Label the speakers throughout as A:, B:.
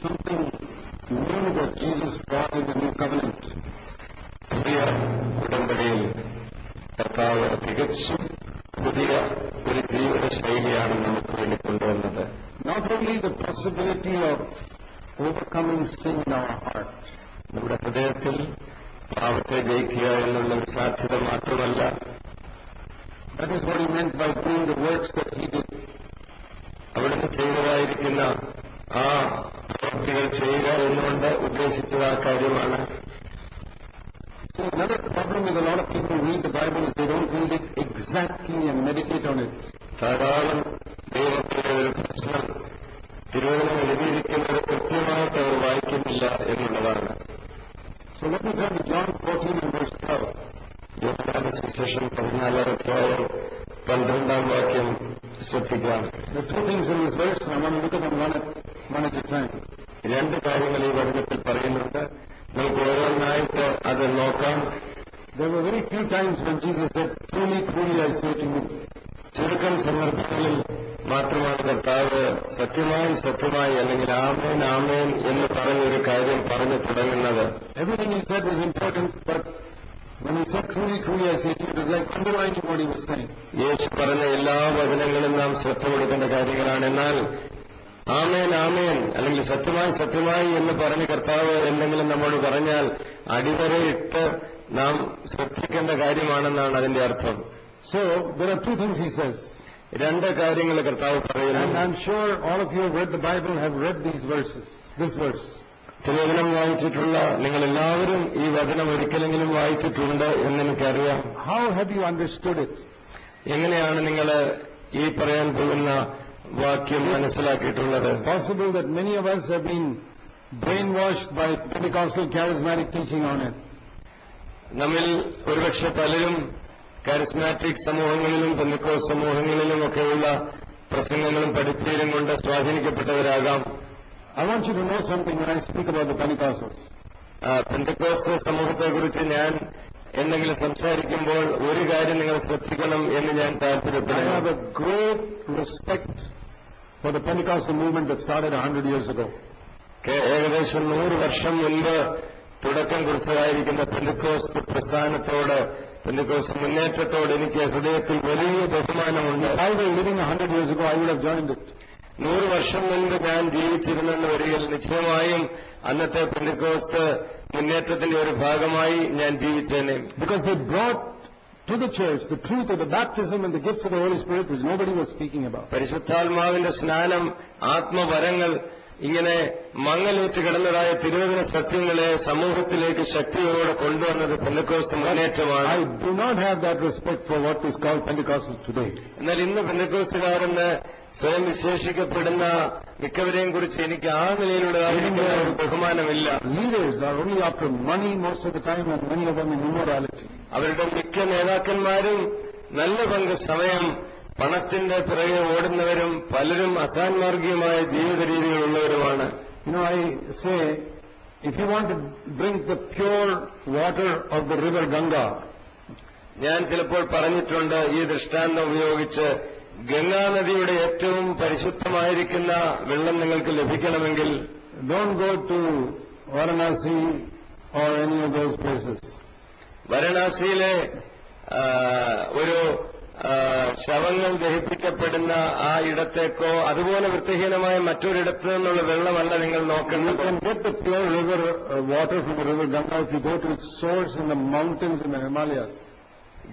A: something new that Jesus brought in the new covenant.
B: പുതിയ ഉടമ്പടിയിൽ കർത്താവ് തികച്ചും പുതിയ ഒരു ജീവിത ശൈലിയാണ് നമുക്ക് വേണ്ടി കൊണ്ടുവന്നത്.
A: Not only the possibility of overcoming sin in our heart,
B: നമ്മുടെ ഹൃദയത്തിൽ പാപത്തെ ജയിക്കുക എന്നുള്ള ഒരു സാധ്യത മാത്രമല്ല.
A: that is what he meant by doing the works that he did.
B: അവിടുന്ന് ചെയ്തതായിരിക്കുന്ന ആ പ്രവൃത്തികൾ ചെയ്യുക എന്നുകൊണ്ട് ഉദ്ദേശിച്ചത് ആ കാര്യമാണ്.
A: So another problem with a lot of people who read the Bible is they don't read it exactly and meditate on it.
B: ധാരാളം ദൈവത്തിന്റെ ഒരു പ്രശ്നം തിരുവചനം എഴുതിയിരിക്കുന്നത് കൃത്യമായിട്ട് അവർ വായിക്കുന്നില്ല എന്നുള്ളതാണ്.
A: So let me turn to John 14 and verse 12.
B: യോഹന്നാന്റെ സുവിശേഷം 14:12 ശ്രദ്ധിക്കാം.
A: There are two things in this verse, and I want to look at them one at a time.
B: രണ്ട് കാര്യങ്ങൾ ഈ വചനത്തിൽ പറയുന്നുണ്ട്. നമുക്ക് ഓരോന്നായിട്ട് അത് നോക്കാം.
A: There were very few times when Jesus said, "Truly, truly, I say to you."
B: ചുരുക്കം സന്ദർഭങ്ങളിൽ മാത്രമാണ് കർത്താവ് സത്യമായി സത്യമായി അല്ലെങ്കിൽ ആമേൻ ആമേൻ എന്ന് പറഞ്ഞൊരു കാര്യം പറഞ്ഞു തുടങ്ങുന്നത്.
A: Everything he said was important, but when he said, "Truly, truly, I say to you," it was like underlining what he was saying.
B: യേശു പറഞ്ഞ എല്ലാ വചനങ്ങളും നാം ശ്രദ്ധ കൊടുക്കേണ്ട കാര്യങ്ങളാണ്. എന്നാൽ ആമേൻ ആമേൻ അല്ലെങ്കിൽ സത്യമായി സത്യമായി എന്ന് പറഞ്ഞ് കർത്താവ് എന്തെങ്കിലും നമ്മോട് പറഞ്ഞാൽ അടിവരയിട്ട് നാം ശ്രദ്ധിക്കേണ്ട കാര്യമാണെന്നാണ് അതിന്റെ അർത്ഥം.
A: So there are two things he says.
B: രണ്ട് കാര്യങ്ങൾ കർത്താവ് പറയുന്നു.
A: And I'm sure all of you who have read the Bible have read these verses, this verse.
B: തിരുവചനം വായിച്ചിട്ടുള്ള നിങ്ങളെല്ലാവരും ഈ വചനം ഒരിക്കലെങ്കിലും വായിച്ചിട്ടുണ്ട് എന്നെനിക്കറിയാം.
A: How have you understood it?
B: എങ്ങനെയാണ് നിങ്ങൾ ഈ പറയാൻ പോകുന്ന വാക്യം മനസ്സിലാക്കിയിട്ടുള്ളത്?
A: Possible that many of us have been brainwashed by Pentecostal charismatic teaching on it.
B: നമ്മിൽ ഒരുപക്ഷെ പലരും കാരിസ്മാറ്റിക് സമൂഹങ്ങളിലും പെന്തക്കോസ്ത് സമൂഹങ്ങളിലും ഒക്കെയുള്ള പ്രസംഗങ്ങളും പഠിപ്പീരും കൊണ്ട് സ്വാധീനിക്കപ്പെട്ടവരാകാം.
A: I want you to know something when I speak about the Pentecostals.
B: Pentecost സമൂഹത്തെക്കുറിച്ച് ഞാൻ എന്തെങ്കിലും സംസാരിക്കുമ്പോൾ ഒരു കാര്യം നിങ്ങൾ ശ്രദ്ധിക്കണം എന്ന് ഞാൻ
A: I
B: താല്പര്യപ്പെടുന്നു.
A: have a great respect for the Pentecostal movement that started 100 years ago.
B: ഏകദേശം 100 വർഷം മുൻപ് തുടക്കം കുറിച്ചതായിരിക്കുന്ന പെന്തക്കോസ്ത് പ്രസ്ഥാനത്തോട് പെന്തക്കോസ്ത് മുന്നേറ്റത്തോട് എനിക്ക് ഹൃദയത്തിൽ വലിയ ബഹുമാനമുണ്ട്.
A: If I were living 100 years ago, I would have joined it.
B: 100 വർഷം മുൻപ് ഞാൻ ജീവിച്ചിരുന്നെന്ന് വരികയിൽ നിശ്ചയമായും അന്നത്തെ പെന്തക്കോസ്ത് മുന്നേറ്റത്തിന്റെ ഒരു ഭാഗമായി ഞാൻ ജീവിച്ചേനെ.
A: Because they brought to the church the truth of the baptism and the gifts of the Holy Spirit, which nobody was speaking about.
B: പരിശുദ്ധാത്മാവിന്റെ സ്നാനം, ആത്മവരങ്ങൾ, ഇങ്ങനെ മങ്ങലേറ്റ് കിടന്നതായ തിരുവചന സത്യങ്ങളെ സമൂഹത്തിലേക്ക് ശക്തിയോടെ കൊണ്ടുവന്നത് പെന്തക്കോസ്ത് മുന്നേറ്റമാണ്.
A: I do not have that respect for what is called Pentecostal today.
B: എന്നാൽ ഇന്ന് പെന്തക്കോസ്തുകാരെന്ന് സ്വയം വിശേഷിക്കപ്പെടുന്ന മിക്കവരെയും കുറിച്ച് എനിക്ക് ആ നിലയിലുള്ളതായിരിക്കുന്ന ഒരു ബഹുമാനമില്ല.
A: Leaders are only after money most of the time, and many of them in immorality.
B: അവരുടെ മിക്ക നേതാക്കന്മാരും നല്ല പങ്ക് സമയം പണത്തിന്റെ പിറകെ ഓടുന്നവരും പലരും അസാൻമാർഗീയമായ ജീവിത രീതികളുള്ളവരുമാണ്.
A: I say, if you want to drink the pure water of the river Ganga,
B: ഞാൻ ചിലപ്പോൾ പറഞ്ഞിട്ടുണ്ട് ഈ ദൃഷ്ടാന്തം ഉപയോഗിച്ച് ഗംഗാനദിയുടെ ഏറ്റവും പരിശുദ്ധമായിരിക്കുന്ന വെള്ളം നിങ്ങൾക്ക് ലഭിക്കണമെങ്കിൽ
A: don't go to Varanasi or any of those places.
B: വാരണാസിയിലെ ഒരു ശവങ്ങൾ ദഹിപ്പിക്കപ്പെടുന്ന ആ ഇടത്തേക്കോ അതുപോലെ വൃത്തിഹീനമായ മറ്റൊരിടത്തു നിന്നുള്ള വെള്ളമല്ല നിങ്ങൾ നോക്കേണ്ടത്.
A: You can get the pure river water from the river Ganga if you go to its source in the mountains in the Himalayas.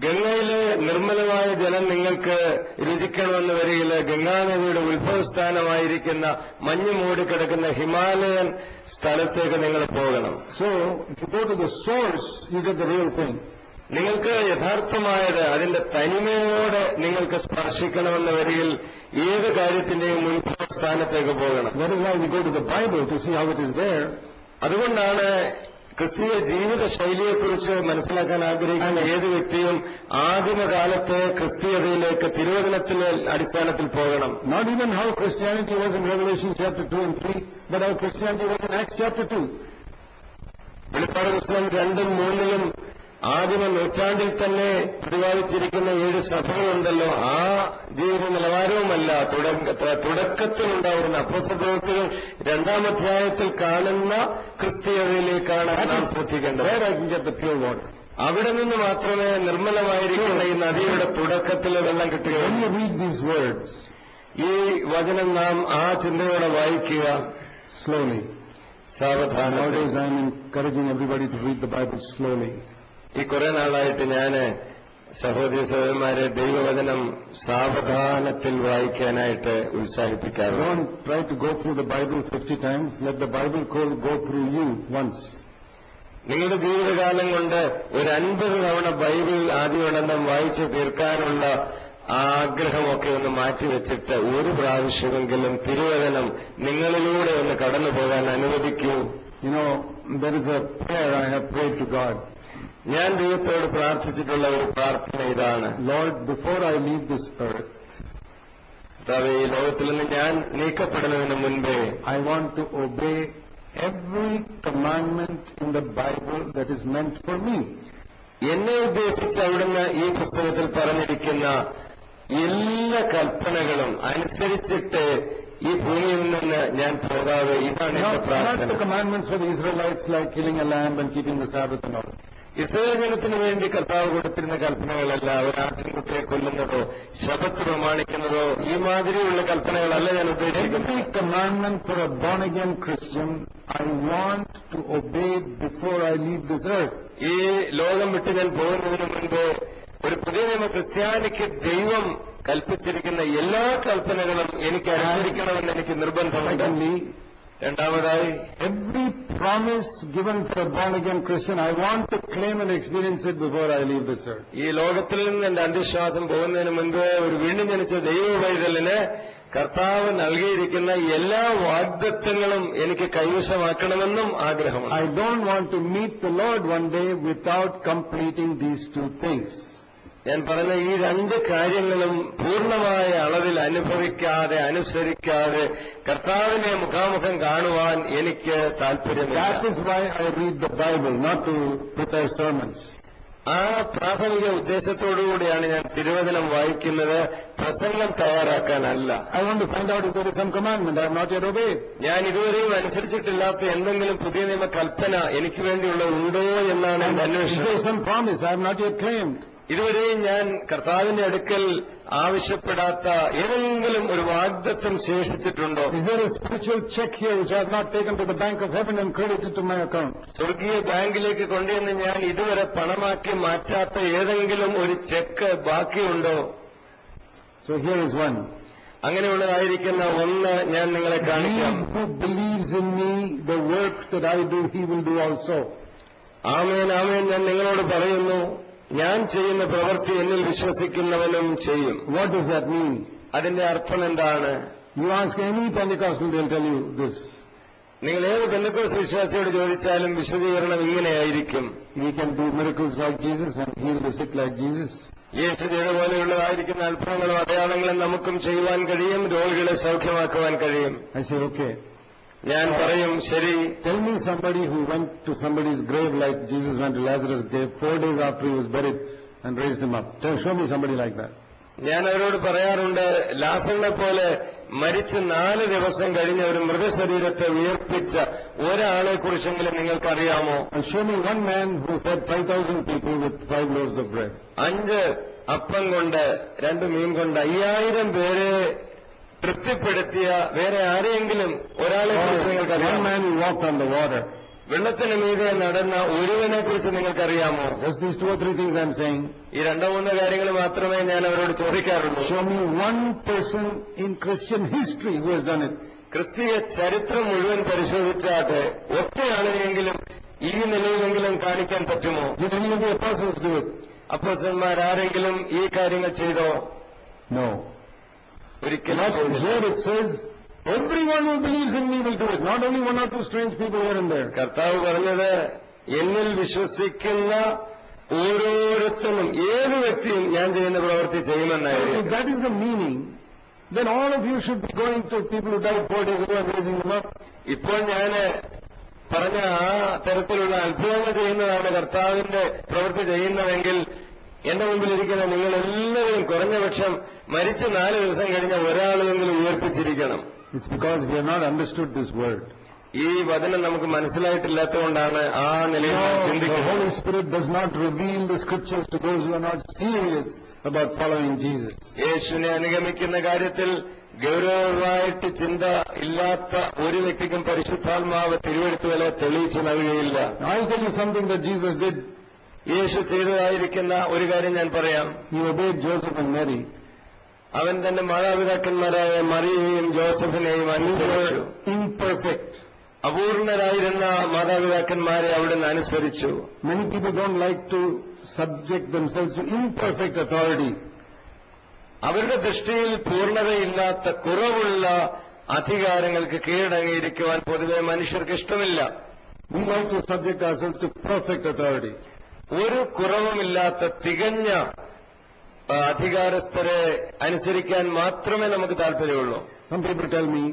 B: ഗംഗയിലെ നിർമ്മലമായ ജലം നിങ്ങൾക്ക് രുചിക്കണമെന്ന് വരികിൽ ഗംഗാനദിയുടെ ഉത്ഭവസ്ഥാനമായിരിക്കുന്ന മഞ്ഞ് മൂടിക്കിടക്കുന്ന ഹിമാലയൻ സ്ഥലത്തേക്ക് നിങ്ങൾ പോകണം.
A: So if you go to the source, you get the real thing.
B: നിങ്ങൾക്ക് യഥാർത്ഥമായത് അതിന്റെ തനിമയോടെ നിങ്ങൾക്ക് സ്പർശിക്കണമെന്ന് വരികിൽ ഏത് കാര്യത്തിന്റെയും ഉത്ഭവസ്ഥാനത്തേക്ക് പോകണം.
A: That is why we go to the Bible to see how it is there.
B: അതുകൊണ്ടാണ് ക്രിസ്തീയ ജീവിത ശൈലിയെക്കുറിച്ച് മനസ്സിലാക്കാൻ ആഗ്രഹിക്കുന്ന ഏത് വ്യക്തിയും ആദിമകാലത്തെ ക്രിസ്തീയതയിലേക്ക് തിരുവചനത്തിന്റെ അടിസ്ഥാനത്തിൽ പോകണം.
A: Not even how Christianity was in Revelation chapter 2 and 3, but how Christianity was in Acts chapter 2.
B: വെളിപ്പാട് പുസ്തകം 2-3 ആദിമ നൂറ്റാണ്ടിൽ തന്നെ പ്രതിപാദിച്ചിരിക്കുന്ന 7 സഭകളുണ്ടല്ലോ, ആ ജീവിത നിലവാരവുമല്ല തുടക്കത്തിലുണ്ടാവുന്ന അപ്പോസ്തല പ്രവൃത്തികൾ 2-ാം അധ്യായത്തിൽ കാണുന്ന ക്രിസ്തീയതയിലേക്കാണ് നാം ശ്രദ്ധിക്കേണ്ടത്. അവിടെ നിന്ന് മാത്രമേ നിർമ്മലമായിരിക്കുന്ന ഈ നദിയുടെ തുടക്കത്തിൽ വെള്ളം കിട്ടുകയുള്ളൂ. ഈ വചനം നാം ആ ചിന്തയോടെ വായിക്കുക,
A: slowly.
B: സാവധാനം.
A: Nowadays I am encouraging everybody to read the Bible slowly.
B: ഈ കുറെ നാളായിട്ട് ഞാന് സഹോദരി സഹോദരന്മാരെ ദൈവവചനം സാവധാനത്തിൽ വായിക്കാനായിട്ട് ഉത്സാഹിപ്പിക്കാറുണ്ട്.
A: Don't try to go through the Bible 50 times. Let the Bible go through you once.
B: നിങ്ങളുടെ ജീവിതകാലം കൊണ്ട് ഒരു 50 തവണ ബൈബിൾ ആദ്യവണ്ണം വായിച്ചു തീർക്കാനുള്ള ആഗ്രഹമൊക്കെ ഒന്ന് മാറ്റിവെച്ചിട്ട് ഒരു പ്രാവശ്യമെങ്കിലും തിരുവചനം നിങ്ങളിലൂടെ ഒന്ന് കടന്നു പോകാൻ അനുവദിക്കൂ.
A: You know, there is a prayer I have prayed to God.
B: ഞാൻ ദൈവത്തോട് പ്രാർത്ഥിച്ചിട്ടുള്ള ഒരു പ്രാർത്ഥന ഇതാണ്.
A: Lord, before I leave this earth,
B: ഈ ലോകത്തിൽ നിന്ന് ഞാൻ നീക്കപ്പെടുന്നതിന് മുൻപേ
A: I want to obey every commandment in the Bible that is meant for me.
B: എന്നെ ഉദ്ദേശിച്ച് അവിടുന്ന് ഈ പുസ്തകത്തിൽ പറഞ്ഞിരിക്കുന്ന എല്ലാ കൽപ്പനകളും അനുസരിച്ചിട്ട് ഈ ഭൂമിയിൽ നിന്ന് ഞാൻ പോകാതെ, ഇതാണ് എന്റെ പ്രാർത്ഥന.
A: Not the commandments for the Israelites like killing a lamb and keeping the Sabbath and all.
B: Israel ജനത്തിന് വേണ്ടി കർത്താവ് കൊടുത്തിരുന്ന കൽപ്പനകളല്ല, ഒരു ആട്ടിൻകുട്ടിയെ കൊല്ലുന്നതോ ശബത്ത് പ്രമാണിക്കുന്നതോ ഈ മാതിരിയുള്ള കൽപ്പനകളല്ല ഞാൻ ഉദ്ദേശിക്കുന്നത്.
A: Every commandment for a born-again Christian I want to obey before I leave this earth.
B: ഈ ലോകം വിട്ട് ഞാൻ പോകുന്നതിന് മുൻപ് ഒരു പുതിയ നിയമ ക്രിസ്ത്യാനിക്ക് ദൈവം കൽപ്പിച്ചിരിക്കുന്ന എല്ലാ കൽപ്പനകളും എനിക്ക് അനുസരിക്കണമെന്ന് എനിക്ക് നിർബന്ധമുണ്ട്. രണ്ടാമതായി,
A: every promise given for a born-again Christian I want to claim and experience it before I leave this earth.
B: ഈ ലോകത്തിൽ നിന്ന് എന്റെ അന്ത്യശ്വാസം പോകുന്നതിന് മുൻപ് ഒരു വീണ്ടും ജനിച്ച ദൈവ പൈതലിന് കർത്താവ് നൽകിയിരിക്കുന്ന എല്ലാ വാഗ്ദത്തങ്ങളും എനിക്ക് കൈവശമാക്കണമെന്നും ആഗ്രഹമുണ്ട്.
A: I don't want to meet the Lord one day without completing these 2 things.
B: ഞാൻ പറഞ്ഞ ഈ 2 കാര്യങ്ങളും പൂർണ്ണമായ അളവിൽ അനുഭവിക്കാതെ അനുസരിക്കാതെ കർത്താവിനെ മുഖാമുഖം കാണുവാൻ എനിക്ക് താല്പര്യമില്ല.
A: That is why I read the Bible, not to prepare sermons.
B: ആ പ്രാഥമിക ഉദ്ദേശത്തോടുകൂടിയാണ് ഞാൻ തിരുവചനം വായിക്കുന്നത്, പ്രസംഗം തയ്യാറാക്കാനല്ല.
A: I want to find out if there is some commandment I have not yet obeyed.
B: ഞാൻ ഇതുവരെയും അനുസരിച്ചിട്ടില്ലാത്ത എന്തെങ്കിലും പുതിയ നിയമ കൽപ്പന എനിക്ക് വേണ്ടിയുള്ള ഉണ്ടോ എന്നാണ് എന്റെ അന്വേഷണം.
A: Is there some promise I have not yet claimed?
B: ഇതുവരെയും ഞാൻ കർത്താവിന്റെ അടുക്കൽ ആവശ്യപ്പെടാത്ത ഏതെങ്കിലും ഒരു വാഗ്ദത്തം ശേഷിച്ചിട്ടുണ്ടോ?
A: Is there a spiritual check here which I have not taken to the bank of heaven and credited to my account?
B: സ്വർഗീയ ബാങ്കിലേക്ക് കൊണ്ടുവന്ന് ഞാൻ ഇതുവരെ പണമാക്കി മാറ്റാത്ത ഏതെങ്കിലും ഒരു ചെക്ക് ബാക്കിയുണ്ടോ?
A: So here is one.
B: അങ്ങനെയുള്ളതായിരിക്കുന്ന ഒന്ന് ഞാൻ നിങ്ങളെ കാണിക്കാം.
A: He who believes in me, the works that I do, he will do also.
B: ആമേൻ ആമേൻ, ഞാൻ നിങ്ങളോട് പറയുന്നു, ഞാൻ ചെയ്യുന്ന പ്രവൃത്തി എന്നിൽ വിശ്വസിക്കുന്നവനും ചെയ്യും.
A: What does that mean?
B: അതിന്റെ അർത്ഥം എന്താണ്?
A: You ask any Pentecostal, they'll tell you this.
B: നിങ്ങൾ ഏത് പെന്തക്കോസ്ത് വിശ്വാസിയോട് ചോദിച്ചാലും വിശദീകരണം ഇങ്ങനെയായിരിക്കും.
A: We can do miracles like Jesus and heal the sick like Jesus.
B: യേശു ചെയ്ത പോലെയുള്ളതായിരിക്കുന്ന അത്ഭുതങ്ങളും അടയാളങ്ങളും നമുക്കും ചെയ്യുവാൻ കഴിയും, രോഗികളെ സൗഖ്യമാക്കുവാൻ കഴിയും.
A: I say, okay.
B: ഞാൻ പറയും, ശരി.
A: Tell me somebody who went to somebody's grave like Jesus went to Lazarus' grave 4 days after he was buried and raised him up. Show me somebody like that.
B: ഞാൻ അവരോട് പറയാറുണ്ട്, ലാസറിനെ പോലെ മരിച്ച് 4 ദിവസം കഴിഞ്ഞ ഒരു മൃതശരീരത്തെ ഉയർപ്പിച്ച ഒരാളെ കുറിച്ചെങ്കിലും നിങ്ങൾക്കറിയാമോ?
A: And show me one man who fed 5,000 people with 5 loaves of bread.
B: 5 അപ്പം കൊണ്ട് 2 മീൻ കൊണ്ട് 5000 പേരെ തൃപ്തിപ്പെടുത്തിയ വേറെ ആരെയെങ്കിലും ഒരാളെ കുറിച്ച് നിങ്ങൾക്കറിയാം?
A: One man who walked on the water.
B: വെള്ളത്തിന് മീതെ നടന്ന ഒരുവനെ കുറിച്ച് നിങ്ങൾക്കറിയാമോ?
A: Just these 2 or 3 things I am saying.
B: ഈ 2-3 കാര്യങ്ങൾ മാത്രമേ ഞാൻ അവരോട് ചോദിക്കാറുള്ളൂ.
A: Show me one person in Christian history who has done it.
B: ക്രിസ്തീയ ചരിത്രം മുഴുവൻ പരിശോധിച്ചാട്ട് ഒറ്റയാളിനെങ്കിലും ഈ നിലയിലെങ്കിലും കാണിക്കാൻ പറ്റുമോ?
A: Did any of the apostles do it?
B: അപ്പോസ്തലന്മാരാരെങ്കിലും ഈ കാര്യങ്ങൾ ചെയ്തോ?
A: No. Here it says, everyone who believes in me will do it. Not only 1 or 2 strange people here and there.
B: കർത്താവ് പറഞ്ഞത്, എന്നിൽ വിശ്വസിക്കുന്ന ഓരോരുത്തരും ഏത് വ്യക്തിയും ഞാൻ ചെയ്യുന്ന പ്രവൃത്തി ചെയ്യുമെന്നായിരുന്നു.
A: If that is the meaning, then all of you should be going to people who died 4 days ago and raising them up.
B: ഇപ്പോൾ ഞാൻ പറഞ്ഞ ആ തരത്തിലുള്ള അത്ഭുതങ്ങൾ ചെയ്യുന്നതാണ് കർത്താവിന്റെ പ്രവൃത്തി ചെയ്യുന്നതെങ്കിൽ എന്റെ മുമ്പിലിരിക്കുന്ന നിങ്ങൾ എല്ലാവരും കുറഞ്ഞപക്ഷം മരിച്ച് 4 ദിവസം കഴിഞ്ഞ ഒരാളെങ്കിലും ഉയർപ്പിച്ചിരിക്കണം.
A: It's because we have not understood this word.
B: ഈ വചനം നമുക്ക് മനസ്സിലായിട്ടില്ലാത്തതുകൊണ്ടാണ് ആ നിലയിൽ ചിന്തിക്കുന്നത്.
A: The Holy Spirit does not reveal the scriptures to those who are not serious about following Jesus.
B: യേശുവിനെ അനുഗമിക്കുന്ന കാര്യത്തിൽ ഗൗരവമായിട്ട് ചിന്ത ഇല്ലാത്ത ഒരു വ്യക്തിക്കും പരിശുദ്ധാത്മാവ് തിരുവെഴുത്തുകളെ തെളിയിച്ചു നൽകുകയില്ല.
A: I'll tell you something that Jesus did.
B: യേശു ചെയ്തതായിരിക്കുന്ന ഒരു കാര്യം ഞാൻ പറയാം.
A: He obeyed Joseph and Mary.
B: അവൻ തന്റെ മാതാപിതാക്കന്മാരായ മറിയയെയും ജോസഫിനെയും അനുസരിച്ചു.
A: Imperfect.
B: അപൂർണരായിരുന്ന മാതാപിതാക്കന്മാരെ അവിടുന്ന് അനുസരിച്ചു.
A: Many people don't like to subject themselves to imperfect authority.
B: അവരുടെ ദൃഷ്ടിയിൽ പൂർണ്ണതയില്ലാത്ത കുറവുള്ള അധികാരങ്ങൾക്ക് കീഴടങ്ങിയിരിക്കുവാൻ പൊതുവെ മനുഷ്യർക്ക് ഇഷ്ടമില്ല.
A: We like to subject ourselves to perfect authority.
B: ഒരു കുറവുമില്ലാത്ത തികഞ്ഞ അധികാരസ്ഥരെ അനുസരിക്കാൻ മാത്രമേ നമുക്ക് താല്പര്യമുള്ളൂ.
A: Some people tell me,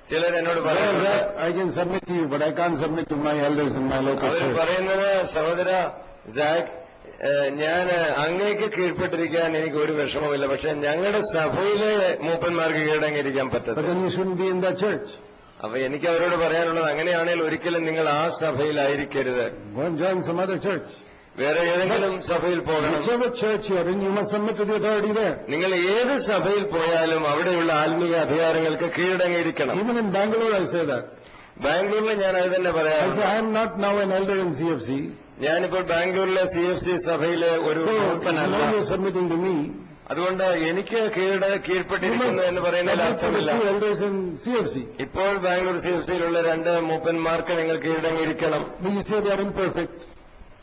B: ചിലർ എന്നോട് പറയുന്നത്,
A: I can submit to you, but I can't submit to my elders in my local
B: our
A: church.
B: പറയുന്നത്, സഹോദര സാക്, ഞാൻ അങ്ങേക്ക് കീഴ്പ്പെട്ടിരിക്കാൻ എനിക്ക് ഒരു വിഷമമില്ല, പക്ഷെ ഞങ്ങളുടെ സഭയിലെ മൂപ്പന്മാർക്ക് കീഴടങ്ങിയിരിക്കാൻ
A: But
B: പറ്റത്തില്ല.
A: then you shouldn't be in that church.
B: അപ്പൊ എനിക്ക് അവരോട് പറയാനുള്ളത്, അങ്ങനെയാണെങ്കിൽ ഒരിക്കലും നിങ്ങൾ ആ സഭയിലായിരിക്കരുത്.
A: Go and join some other church.
B: വേറെ ഏതെങ്കിലും സഭയിൽ പോകണം.
A: Whichever church you are in, you must submit to the authority there.
B: നിങ്ങൾ ഏത് സഭയിൽ പോയാലും അവിടെയുള്ള ആത്മീയ അധികാരങ്ങൾക്ക് കീഴടങ്ങിയിരിക്കണം.
A: Even in Bangalore, I say that.
B: ബാംഗ്ലൂരിൽ ഞാൻ അത് തന്നെ പറയാം.
A: I say, I am not now an elder in CFC.
B: ഞാനിപ്പോൾ ബാംഗ്ലൂരിലെ CFC സഭയിലെ ഒരു മൂപ്പനല്ല.
A: So, you are submitting to me.
B: അതുകൊണ്ട് എനിക്ക് കീഴ്പ്പെട്ടിരിക്കുന്നു എന്ന് പറയുന്നതിൽ അർത്ഥമില്ല.
A: Elders in CFC.
B: ഇപ്പോൾ ബാംഗ്ലൂർ CFCയിലുള്ള 2 മൂപ്പന്മാർക്ക് നിങ്ങൾ കീഴടങ്ങിയിരിക്കണം.
A: But you say they are imperfect.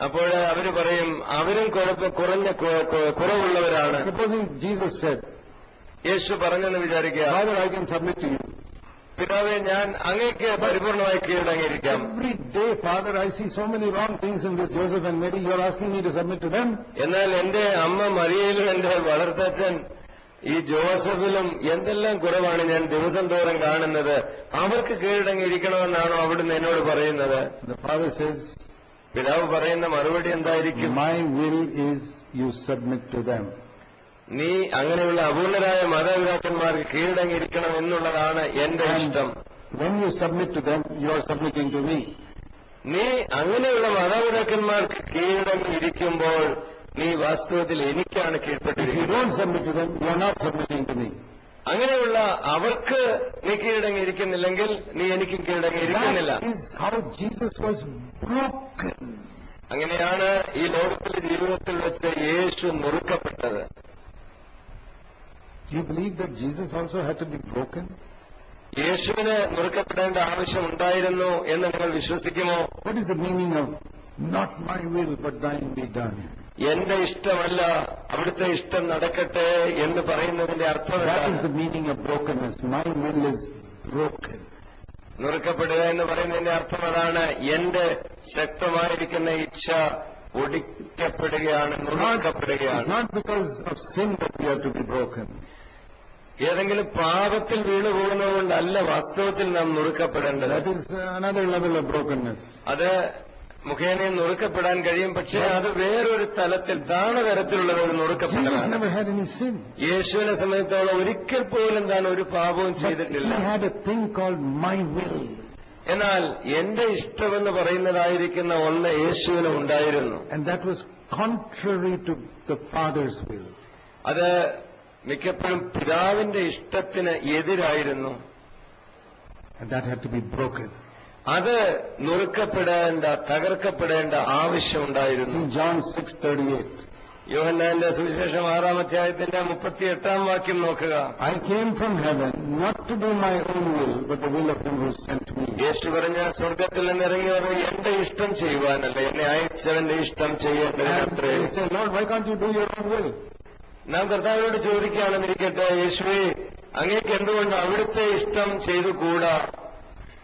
B: അപ്പോൾ അവര് പറയും അവരും കുറവുള്ളവരാണ്.
A: Supposing Jesus said,
B: യേശു പറഞ്ഞെന്ന് വിചാരിക്കുക,
A: Father, I can submit to you.
B: പിതാവേ, ഞാൻ അങ്ങേക്ക് പരിപൂർണമായി കീഴടങ്ങിയിരിക്കാം.
A: Every day, Father, I see so many wrong things in this Joseph and Mary. You are asking me to submit to them.
B: എന്നാൽ എന്റെ അമ്മ മറിയയിലും എന്റെ വളർത്തച്ഛൻ ഈ ജോസഫിലും എന്തെല്ലാം കുറവാണ് ഞാൻ ദിവസം തോറും കാണുന്നത്. അവർക്ക് കീഴടങ്ങിയിരിക്കണമെന്നാണോ അവിടുന്ന് എന്നോട് പറയുന്നത്?
A: The Father says,
B: പിതാവ് പറയുന്ന മറുപടി എന്തായിരിക്കും?
A: My will is you submit to them.
B: നീ അങ്ങനെയുള്ള അപൂർണരായ മാതാപിതാക്കന്മാർക്ക് കീഴടങ്ങിയിരിക്കണം എന്നുള്ളതാണ് എന്റെ ഇഷ്ടം.
A: When you submit to them, you are submitting to me.
B: നീ അങ്ങനെയുള്ള മാതാപിതാക്കന്മാർക്ക് കീഴടങ്ങിയിരിക്കുമ്പോൾ നീ വാസ്തവത്തിൽ എനിക്കാണ്
A: If you
B: കീഴ്പ്പെട്ടിരിക്കുന്നത്.
A: don't submit to them, you are not submitting to me.
B: അങ്ങനെയുള്ള അവർക്ക് നീ കീഴടങ്ങിയിരിക്കുന്നില്ലെങ്കിൽ നീ എനിക്കും കീഴടങ്ങിയിരിക്കുന്നില്ല.
A: That is how Jesus was broken.
B: അങ്ങനെയാണ് ഈ ലോകത്തിലെ ജീവിതത്തിൽ വെച്ച് യേശു നുറുക്കപ്പെട്ടത്.
A: You believe that Jesus also had to be broken?
B: യേശുവിന് നുറുക്കപ്പെടേണ്ട ആവശ്യമുണ്ടായിരുന്നു എന്ന് നിങ്ങൾ വിശ്വസിക്കുമോ?
A: What is the meaning of not my will but thine be done?
B: എന്റെ ഇഷ്ടമല്ല അവിടുത്തെ ഇഷ്ടം നടക്കട്ടെ എന്ന് പറയുന്നതിന്റെ അർത്ഥം
A: That is
B: എന്താണ്?
A: the meaning of brokenness. My will is broken.
B: നുറുക്കപ്പെടുക എന്ന് പറയുന്നതിന്റെ അർത്ഥം അതാണ്. എന്റെ ശക്തമായിരിക്കുന്ന ഇച്ഛ ഒടിക്കപ്പെടുകയാണ്,
A: It's
B: നുറുക്കപ്പെടുകയാണ്.
A: not because of sin that we have to be broken.
B: ഏതെങ്കിലും പാപത്തിൽ വീണുപോകുന്നതുകൊണ്ടല്ല വാസ്തവത്തിൽ നാം നുറുക്കപ്പെടേണ്ടത്.
A: That is another level of brokenness.
B: അത് മുഖേന നുറുക്കപ്പെടാൻ കഴിയും, പക്ഷേ അത് വേറൊരു തലത്തിൽ തരത്തിലുള്ള ഒരു
A: Jesus
B: നുറുക്കപ്പെടലാണ്.
A: never had any sin.
B: യേശുവിനെ സംബന്ധിച്ചോളം ഒരിക്കൽ പോലും താൻ ഒരു പാപവും
A: But he
B: ചെയ്തിട്ടില്ല.
A: had a thing called my will.
B: എന്നാൽ എന്റെ ഇഷ്ടമെന്ന് പറയുന്നതായിരിക്കുന്ന ഒന്ന് യേശുവിന് ഉണ്ടായിരുന്നു.
A: And that was contrary to the Father's will.
B: അത് മിക്കപ്പോഴും പിതാവിന്റെ ഇഷ്ടത്തിന് എതിരായിരുന്നു.
A: And that had to be broken.
B: അത് നുറുക്കപ്പെടേണ്ട, തകർക്കപ്പെടേണ്ട ആവശ്യമുണ്ടായിരുന്നു.
A: See John 6:38.
B: യോഹന്നാന്റെ സുവിശേഷം 6-ാം അധ്യായത്തിന്റെ 38-ാം വാക്യം നോക്കുക.
A: I came from heaven not to do my own will, but the will of him who sent me.
B: യേശു പറഞ്ഞ, സ്വർഗത്തിൽ നിന്ന് ഇറങ്ങി വന്ന് എന്റെ ഇഷ്ടം ചെയ്യുവാനല്ല, എന്നെ അയച്ചവന്റെ ഇഷ്ടം
A: And
B: ചെയ്യേണ്ടതിനത്രേ.
A: they say, Lord, why can't you do your own will?
B: നാം കർത്താവിനോട് ചോദിക്കുകയാണെന്നിരിക്കട്ടെ, യേശുവേ, അങ്ങേക്ക് എന്തുകൊണ്ട് അവിടുത്തെ ഇഷ്ടം ചെയ്തുകൂടാ?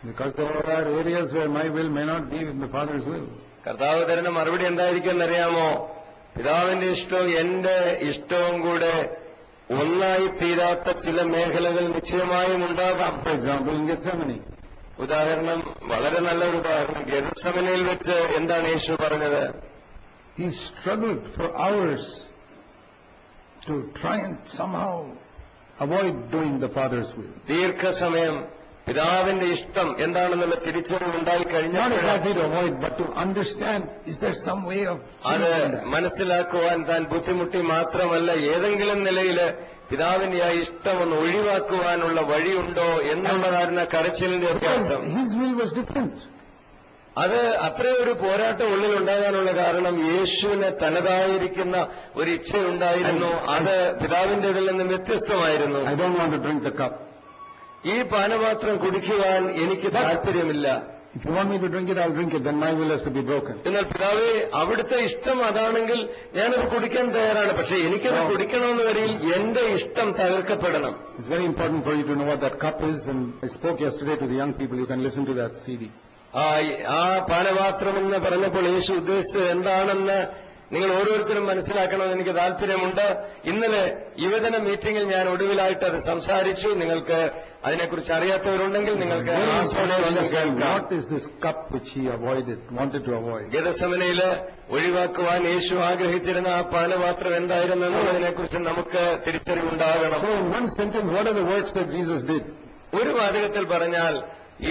A: Because there are areas where my will may not be in the Father's will.
B: കർത്താവ് തരുന്ന മറുപടി എന്തായിരിക്കും എന്നറിയാമോ? പിതാവിന്റെ ഇഷ്ടവും എന്റെ ഇഷ്ടവും കൂടെ ഒന്നായി തീരാത്ത ചില മേഖലകൾ നിശ്ചയമായും ഉണ്ടാകാം.
A: For example, in Gethsemane.
B: ഉദാഹരണം, വളരെ നല്ലൊരു ഉദാഹരണം. ഗെത്സമനയിൽ വെച്ച് എന്താണ് യേശു പറഞ്ഞത്?
A: He struggled for hours to try and somehow avoid doing the Father's will.
B: ദീർഘസമയം പിതാവിന്റെ ഇഷ്ടം എന്താണെന്നുള്ള തിരിച്ചറിവ് ഉണ്ടായി
A: Not
B: കഴിഞ്ഞാൽ
A: exactly to avoid, but to understand, is there some way of
B: അത്
A: changing that?
B: മനസ്സിലാക്കുവാൻ താൻ ബുദ്ധിമുട്ടി മാത്രമല്ല, ഏതെങ്കിലും നിലയിൽ പിതാവിന്റെ ആ ഇഷ്ടം ഒന്ന് ഒഴിവാക്കുവാനുള്ള വഴിയുണ്ടോ എന്നുള്ളതായിരുന്ന കരച്ചിലിന്റെ ഒക്കെ
A: Because
B: അർത്ഥം.
A: his will was different.
B: അത് അത്രയൊരു പോരാട്ടം ഉള്ളിൽ ഉണ്ടാകാനുള്ള കാരണം യേശുവിന് തനതായിരിക്കുന്ന ഒരു ഇച്ഛയുണ്ടായിരുന്നു. അത് പിതാവിന്റേതിൽ നിന്നും വ്യത്യസ്തമായിരുന്നു.
A: I don't want to drink the cup.
B: ഈ പാനപാത്രം കുടിക്കുവാൻ എനിക്ക് താല്പര്യമില്ല.
A: If you want me to drink it, I'll drink it. Then my will has to be broken.
B: എന്നാൽ പിതാവേ, അവിടുത്തെ ഇഷ്ടം അതാണെങ്കിൽ ഞാനത് കുടിക്കാൻ തയ്യാറാണ്. പക്ഷെ എനിക്കത് കുടിക്കണമെന്ന് വരിയിൽ എന്റെ ഇഷ്ടം തകർക്കപ്പെടണം.
A: It's very important for you to know what that cup is. And I spoke yesterday to the young people. You can listen to that CD.
B: ആ പാനപാത്രം എന്ന് പറഞ്ഞപ്പോൾ യേശു ഉദ്ദേശിച്ചത് എന്താണെന്ന് നിങ്ങൾ ഓരോരുത്തരും മനസ്സിലാക്കണമെന്ന് എനിക്ക് താല്പര്യമുണ്ട്. ഇന്നലെ യുവജന മീറ്റിംഗിൽ ഞാൻ ഒടുവിലായിട്ട് അത് സംസാരിച്ചു. നിങ്ങൾക്ക് അതിനെക്കുറിച്ച് അറിയാത്തവരുണ്ടെങ്കിൽ നിങ്ങൾക്ക്
A: What is this cup which he wanted to avoid?
B: ഗെത്സമനയില് ഒഴിവാക്കുവാൻ യേശു ആഗ്രഹിച്ചിരുന്ന ആ പാനപാത്രം എന്തായിരുന്നു എന്നതിനെക്കുറിച്ച് നമുക്ക് തിരിച്ചറിവുണ്ടാകണം.
A: So in one sentence, what are the works that Jesus did?
B: ഒരു വാചകത്തിൽ പറഞ്ഞാൽ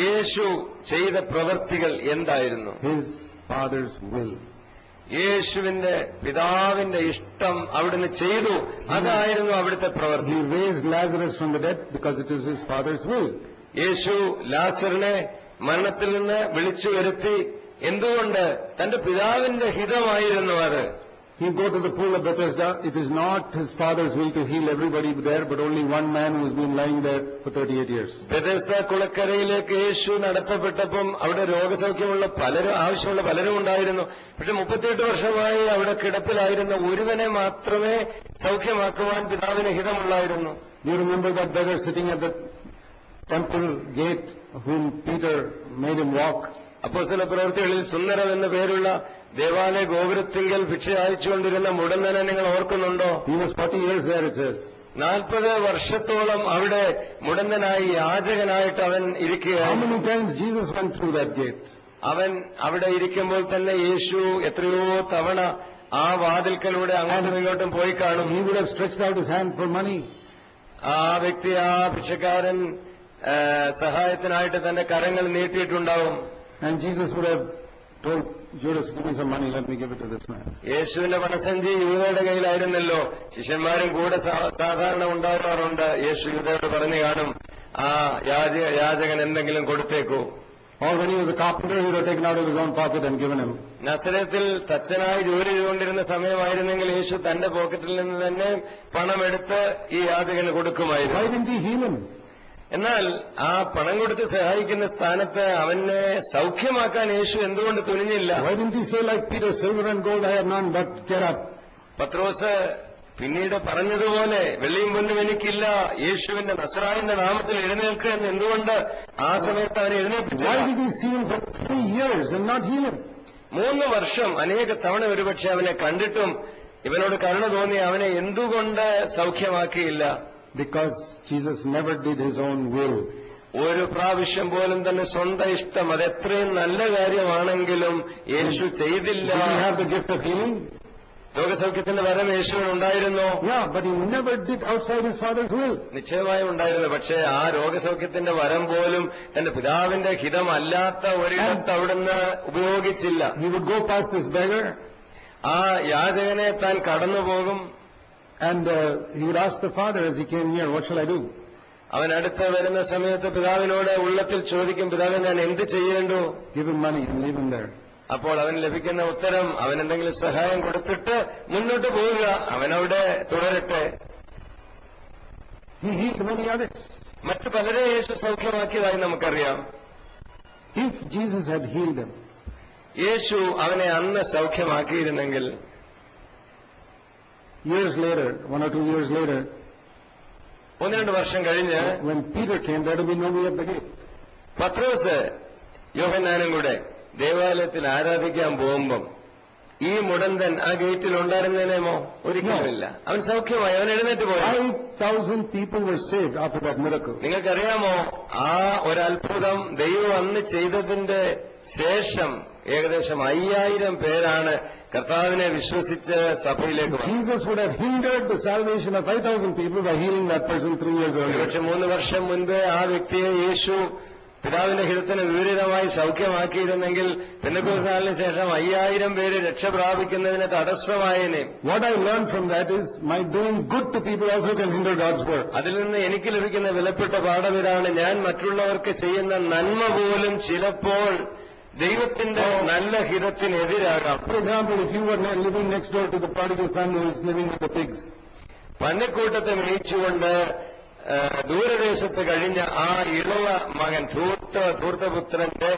B: യേശു ചെയ്ത പ്രവൃത്തികൾ എന്തായിരുന്നു?
A: His Father's will.
B: യേശുവിന്റെ പിതാവിന്റെ ഇഷ്ടം അവിടുന്ന് ചെയ്തു. അതായിരുന്നു അവിടുത്തെ പ്രവൃത്തി.
A: He raised Lazarus from the dead because it is his Father's will.
B: യേശു ലാസറിനെ മരണത്തിൽ നിന്ന് വിളിച്ചു വരുത്തി. എന്തുകൊണ്ട്? തന്റെ പിതാവിന്റെ ഹിതമായിരുന്നു അത്.
A: He go to the pool of Bethesda. It is not his Father's will to heal everybody there, but only one man who has been lying there for 38 years.
B: ബെഥസ്ദ കുളക്കരയിലേക്ക് യേശു നടത്തപ്പെട്ടപ്പം അവിടെ രോഗസൗഖ്യമുള്ള ആവശ്യമുള്ള പലരും ഉണ്ടായിരുന്നു. പക്ഷെ 38 വർഷമായി അവിടെ കിടപ്പിലായിരുന്ന ഒരുവനെ മാത്രമേ സൗഖ്യമാക്കുവാൻ പിതാവിന് ഹിതമുള്ളായിരുന്നു.
A: You remember that beggar sitting at the temple gate whom Peter made him walk?
B: അപ്പോസ്തല പ്രവൃത്തികളിൽ സുന്ദരം എന്ന പേരുള്ള ദേവാലയ ഗോപുരത്തിങ്കൽ ഭിക്ഷ അയച്ചുകൊണ്ടിരുന്ന മുടന്തനെ നിങ്ങൾ ഓർക്കുന്നുണ്ടോ?
A: He was 40 years there, it says.
B: 40 വർഷത്തോളം അവിടെ മുടന്തനായി യാചകനായിട്ട് അവൻ ഇരിക്കുകയാണ്.
A: How many times Jesus went through that gate?
B: അവൻ അവിടെ ഇരിക്കുമ്പോൾ തന്നെ യേശു എത്രയോ തവണ ആ വാതിൽക്കലൂടെ അങ്ങോട്ടും ഇങ്ങോട്ടും പോയി കാണും.
A: He would have stretched out his hand for money.
B: ആ വ്യക്തി, ആ ഭിക്ഷക്കാരൻ സഹായത്തിനായിട്ട് തന്റെ കരങ്ങൾ നീട്ടിയിട്ടുണ്ടാവും.
A: And Jesus would have told Judas, give me some money, let me give it to this man.
B: യേശുവിന്റെ പണസഞ്ചി യൂദയുടെ കയ്യിലായിരുന്നല്ലോ. ശിഷ്യന്മാരും കൂടെ സാധാരണ ഉണ്ടാകാറുണ്ട്. യേശു യൂദയോട് പറഞ്ഞു കാണും, ആ യാചകൻ എന്തെങ്കിലും കൊടുത്തേക്കൂ.
A: Or when he was a carpenter, he would have taken out of his own pocket and given him.
B: നസറത്തിൽ തച്ചനായി ജോലി ചെയ്തുകൊണ്ടിരുന്ന സമയമായിരുന്നെങ്കിൽ യേശു തന്റെ പോക്കറ്റിൽ നിന്ന് തന്നെ പണമെടുത്ത് ഈ യാചകന് കൊടുക്കുമായിരുന്നു.
A: Why didn't he heal him?
B: എന്നാൽ ആ പണം കൊടുത്ത് സഹായിക്കുന്ന സ്ഥാനത്ത് അവനെ സൗഖ്യമാക്കാൻ യേശു എന്തുകൊണ്ട് തുനിഞ്ഞില്ല?
A: Why didn't he say like Peter, silver and gold I have none, but get up?
B: പത്രോസ് പിന്നീട് പറഞ്ഞതുപോലെ വെള്ളിയും പൊന്നും എനിക്കില്ല, യേശുവിന്റെ നസറായന്റെ നാമത്തിൽ എഴുന്നേൽക്കുക എന്ന് എന്തുകൊണ്ട് ആ സമയത്ത് അവനെ എഴുന്നേൽപ്പിച്ചു?
A: Why did he see him for 3 years and not heal him?
B: 3 വർഷം അനേക തവണ ഒരുപക്ഷെ അവനെ കണ്ടിട്ടും ഇവനോട് കരുണ തോന്നി അവനെ എന്തുകൊണ്ട് സൗഖ്യമാക്കിയില്ല?
A: Because Jesus never did his own will.
B: ഒരു പ്രാവശ്യം പോലും തന്നെ സ്വന്തം ഇഷ്ടം, അത് എത്രയും നല്ല കാര്യമാണെങ്കിലും യേശു ചെയ്തില്ല.
A: Did he have the gift of healing?
B: രോഗസൗഖ്യത്തിന്റെ വരം യേശുവിന് ഉണ്ടായിരുന്നു.
A: Yeah, but he never did outside his Father's will.
B: നിശ്ചയമായും ഉണ്ടായിരുന്നു. പക്ഷേ ആ രോഗസൗഖ്യത്തിന്റെ വരം പോലും തന്റെ പിതാവിന്റെ ഹിതമല്ലാത്ത ഒരിടത്ത് അവിടുന്ന് ഉപയോഗിച്ചില്ല.
A: He would go past this beggar.
B: ആ യാചകനെ താൻ കടന്നുപോകും.
A: And he would ask the Father as he came near, what shall I do?
B: അവൻ അടുത്ത് വരുന്ന സമയത്ത് പിതാവിനോട് ഉള്ളത്തിൽ ചോദിക്കും, പിതാവെ ഞാൻ എന്ത് ചെയ്യേണ്ടു?
A: Give him money and leave him there.
B: അപ്പോൾ അവൻ ലഭിക്കുന്ന ഉത്തരം, അവൻ എന്തെങ്കിലും സഹായം കൊടുത്തിട്ട് മുന്നോട്ട് പോവുക, അവനവിടെ തുടരട്ടെ.
A: He healed many others.
B: മറ്റു പലരെ യേശു സൗഖ്യമാക്കിയതായി നമുക്കറിയാം.
A: If Jesus had healed him,
B: യേശു അവനെ അന്ന് സൗഖ്യമാക്കിയിരുന്നെങ്കിൽ
A: years later, 1 or 2 years later,
B: 1-2 വർഷം കഴിഞ്ഞ്
A: when Peter came, there would be nobody at the gate.
B: പത്രോസ് യോഹന്നാനും കൂടെ ദേവാലയത്തിൽ ആരാധിക്കാൻ പോകുമ്പം ഈ മുടന്തൻ ആ ഗേറ്റിൽ ഉണ്ടായിരുന്നേനേമോ? ഒരിക്കലുമില്ല. അവൻ സൗഖ്യമായി, അവൻ എഴുന്നേറ്റ് പോയി.
A: 5,000 people were saved after that miracle.
B: നിങ്ങൾക്കറിയാമോ, ആ ഒരത്ഭുതം ദൈവം അന്ന് ചെയ്തതിന്റെ ശേഷം ഏകദേശം 5000 പേരാണ് കർത്താവിനെ വിശ്വസിച്ച് സഭയിലേക്ക് വന്നത്.
A: Jesus would have hindered the salvation of 5,000 people by healing that person 3 years earlier.
B: പക്ഷെ 3 വർഷം മുൻപേ ആ വ്യക്തിയെ യേശു പിതാവിന്റെ ഹിതത്തിന് വിപരീതമായി സൗഖ്യമാക്കിയിരുന്നെങ്കിൽ പെന്തക്കോസ്ത് നാളിന് ശേഷം 5000 പേര് രക്ഷ പ്രാപിക്കുന്നതിന് തടസ്സമായേനെ.
A: What I learned from that is my doing good to people also can hinder God's work.
B: അതിൽ നിന്ന് എനിക്ക് ലഭിക്കുന്ന വിലപ്പെട്ട പാഠം ഇതാണ്: ഞാൻ മറ്റുള്ളവർക്ക് ചെയ്യുന്ന നന്മ പോലും ചിലപ്പോൾ ദൈവത്തിന്റെ നല്ല ഹിതത്തിനെതിരാകാം.
A: For example, if you were living next door to the prodigal son who is living with the pigs,
B: പന്നിക്കൂട്ടത്തെ മേയിച്ചുകൊണ്ട് ദൂരദേശത്ത് കഴിഞ്ഞ ആ ഇളവ മകൻ ധൂർത്തപുത്രന്റെ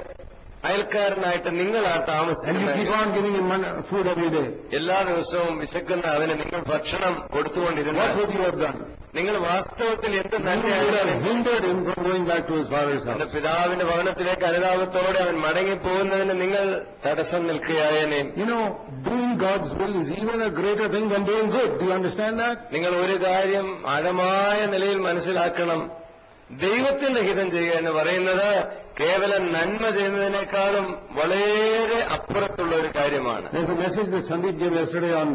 B: അയൽക്കാരനായിട്ട് നിങ്ങളാ താമസിക്കുന്നത്. എല്ലാ ദിവസവും വിശക്കുന്ന അവന് നിങ്ങൾ ഭക്ഷണം കൊടുത്തുകൊണ്ടിരുന്ന നിങ്ങൾ വാസ്തവത്തിൽ എന്ത് നന്മയാണ് എന്റെ പിതാവിന്റെ ഭവനത്തിലേക്ക് അനുതാപത്തോടെ അവൻ മടങ്ങിപ്പോകുന്നതിന് നിങ്ങൾ തടസ്സം നിൽക്കുകയായേനെ. നിങ്ങൾ ഒരു കാര്യം ആഴമായ നിലയിൽ മനസ്സിലാക്കണം: ദൈവത്തിന്റെ ഹിതം ചെയ്യുക എന്ന് പറയുന്നത് കേവലം നന്മ ചെയ്യുന്നതിനേക്കാളും വളരെ അപ്പുറത്തുള്ള ഒരു കാര്യമാണ്.
A: There's a message that Sandeep gave yesterday on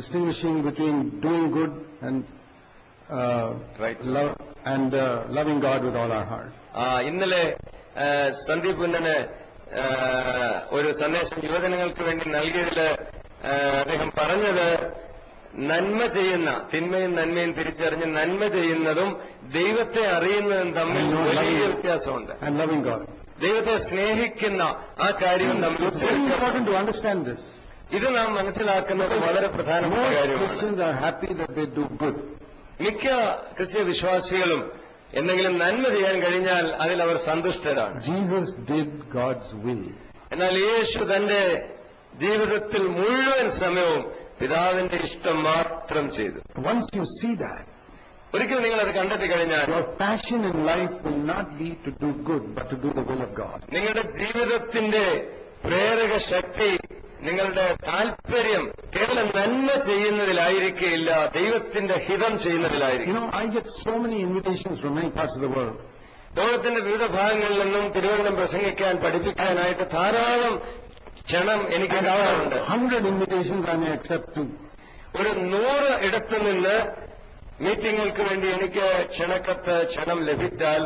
A: distinguishing between doing good and love and loving God with all our heart.
B: ഇന്നലെ സന്ദീപ് ഉന്നന് ഒരു സന്ദേശം യുവജനങ്ങൾക്ക് വേണ്ടി നൽകിയതില് അദ്ദേഹം പറഞ്ഞത്, നന്മ ചെയ്യുന്ന, തിന്മയും നന്മയും തിരിച്ചറിഞ്ഞ് നന്മ ചെയ്യുന്നതും ദൈവത്തെ അറിയുന്നതും തമ്മിൽ വലിയ വ്യത്യാസമുണ്ട്. ദൈവത്തെ സ്നേഹിക്കുന്ന ആ കാര്യവും തമ്മിൽ ഇത് നാം മനസ്സിലാക്കുന്നത് വളരെ പ്രധാനപ്പെട്ട കാര്യമാണ്. മിക്ക ക്രിസ്ത്യ വിശ്വാസികളും എന്തെങ്കിലും നന്മ ചെയ്യാൻ കഴിഞ്ഞാൽ അതിൽ അവർ സന്തുഷ്ടരാണ്.
A: Jesus did God's will.
B: എന്നാൽ യേശു തന്റെ ജീവിതത്തിൽ മുഴുവൻ സമയവും പിതാവിന്റെ ഇഷ്ടം മാത്രം ചെയ്തു.
A: Once you see that,
B: ഒരിക്കൽ നിങ്ങൾ അത് കണ്ടെത്തി കഴിഞ്ഞാൽ
A: your passion in life will not be to do good but to do the will of God.
B: നിങ്ങളുടെ ജീവിതത്തിന്റെ പ്രേരക ശക്തി, നിങ്ങളുടെ താല്പര്യം കേവലം നന്മ ചെയ്യുന്നതിലായിരിക്കില്ല, ദൈവത്തിന്റെ ഹിതം ചെയ്യുന്നതിലായിരിക്കും.
A: I get so many invitations from many parts of the world.
B: ലോകത്തിന്റെ വിവിധ ഭാഗങ്ങളിൽ നിന്നും തിരുവചനം പ്രസംഗിക്കാൻ, പഠിപ്പിക്കാനായിട്ട് ധാരാളം ക്ഷണം എനിക്ക് കാണാറുണ്ട്.
A: 100 invitations I may accept too.
B: ഒരു 100 ഇടത്തു നിന്ന് മീറ്റിംഗുകൾക്ക് വേണ്ടി എനിക്ക് ക്ഷണം ലഭിച്ചാൽ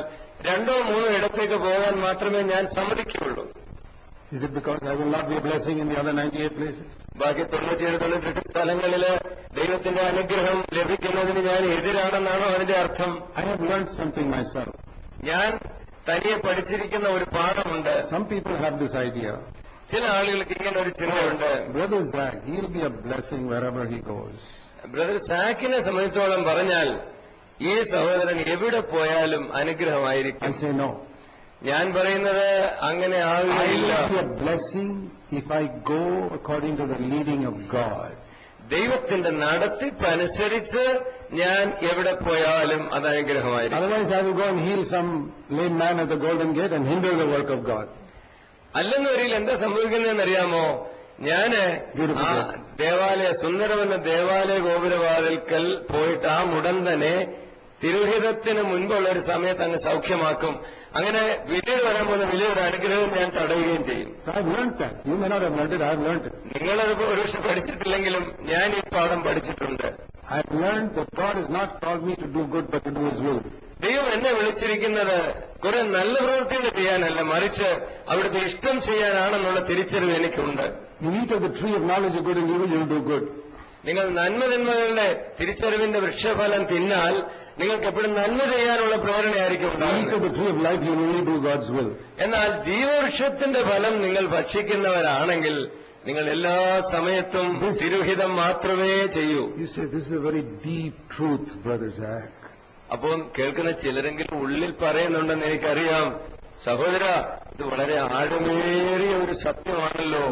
B: 2-3 ഇടത്തേക്ക് പോകാൻ മാത്രമേ ഞാൻ സമ്മതിക്കുകയുള്ളൂ.
A: Is it because I will not be a blessing in the other 98 places?
B: ബാക്കി 97 സ്ഥലങ്ങളില് ദൈവത്തിന്റെ അനുഗ്രഹം ലഭിക്കുന്നതിന് ഞാൻ എതിരാണെന്നാണോ അതിന്റെ അർത്ഥം?
A: I have learned something myself.
B: ഞാൻ തനിയെ പഠിച്ചിരിക്കുന്ന ഒരു പാഠമുണ്ട്.
A: Some people have this idea.
B: ചില ആളുകൾക്ക് ഇങ്ങനെ ഒരു ചിന്തയുണ്ട്,
A: Brother Zach, he'll be a blessing wherever he goes.
B: Brother സാക്കിനെ സംബന്ധിച്ചോളം പറഞ്ഞാൽ ഈ സഹോദരൻ എവിടെ പോയാലും അനുഗ്രഹമായിരിക്കും.
A: I say no.
B: ഞാൻ പറയുന്നത് അങ്ങനെ ആവില്ല.
A: I will be a blessing if I go according to the leading of God.
B: ദൈവത്തിന്റെ നടത്തിപ്പനുസരിച്ച് ഞാൻ എവിടെ പോയാലും അത് അനുഗ്രഹമായിരിക്കും.
A: Otherwise I will go and heal some lame man at the Golden Gate and hinder the work of God.
B: അല്ലെന്നൊരിക്കൽ എന്താ സംഭവിക്കുന്നതെന്നറിയാമോ? ഞാന് ആ സുന്ദരമെന്ന ദേവാലയ ഗോപുരവാതിൽക്കൽ പോയിട്ട് ആ മുടന്തനെ തിരുഹിതത്തിന് മുൻപുള്ള ഒരു സമയത്ത് അങ്ങ് സൗഖ്യമാക്കും. അങ്ങനെ വലിയൊരു വരാൻ പോകുന്ന വലിയൊരു അനുഗ്രഹം ഞാൻ തടയുകയും ചെയ്യും. നിങ്ങളത് ഒരുപക്ഷെ പഠിച്ചിട്ടില്ലെങ്കിലും ഞാൻ ഈ പാഠം പഠിച്ചിട്ടുണ്ട്. ദൈവം എന്നെ വിളിച്ചിരിക്കുന്നത് കുറെ നല്ല പ്രവൃത്തികൾ ചെയ്യാനല്ല, മറിച്ച് അവിടുത്തെ ഇഷ്ടം ചെയ്യാനാണെന്നുള്ള തിരിച്ചറിവ് എനിക്കുണ്ട്. നിങ്ങൾ നന്മതിന്മകളുടെ തിരിച്ചറിവിന്റെ വൃക്ഷഫലം തിന്നാൽ നിങ്ങൾക്ക് എപ്പോഴും നന്മ ചെയ്യാനുള്ള പ്രേരണയായിരിക്കും. എന്നാൽ ജീവവൃക്ഷത്തിന്റെ ഫലം നിങ്ങൾ ഭക്ഷിക്കുന്നവരാണെങ്കിൽ നിങ്ങൾ എല്ലാ സമയത്തും തിരുഹിതം മാത്രമേ ചെയ്യൂ. അപ്പോൾ കേൾക്കുന്ന ചിലരെങ്കിലും ഉള്ളിൽ പറയുന്നുണ്ടെന്ന് എനിക്കറിയാം. സഹോദര, ഇത് വളരെ ആഴമേറിയ ഒരു സത്യമാണല്ലോ.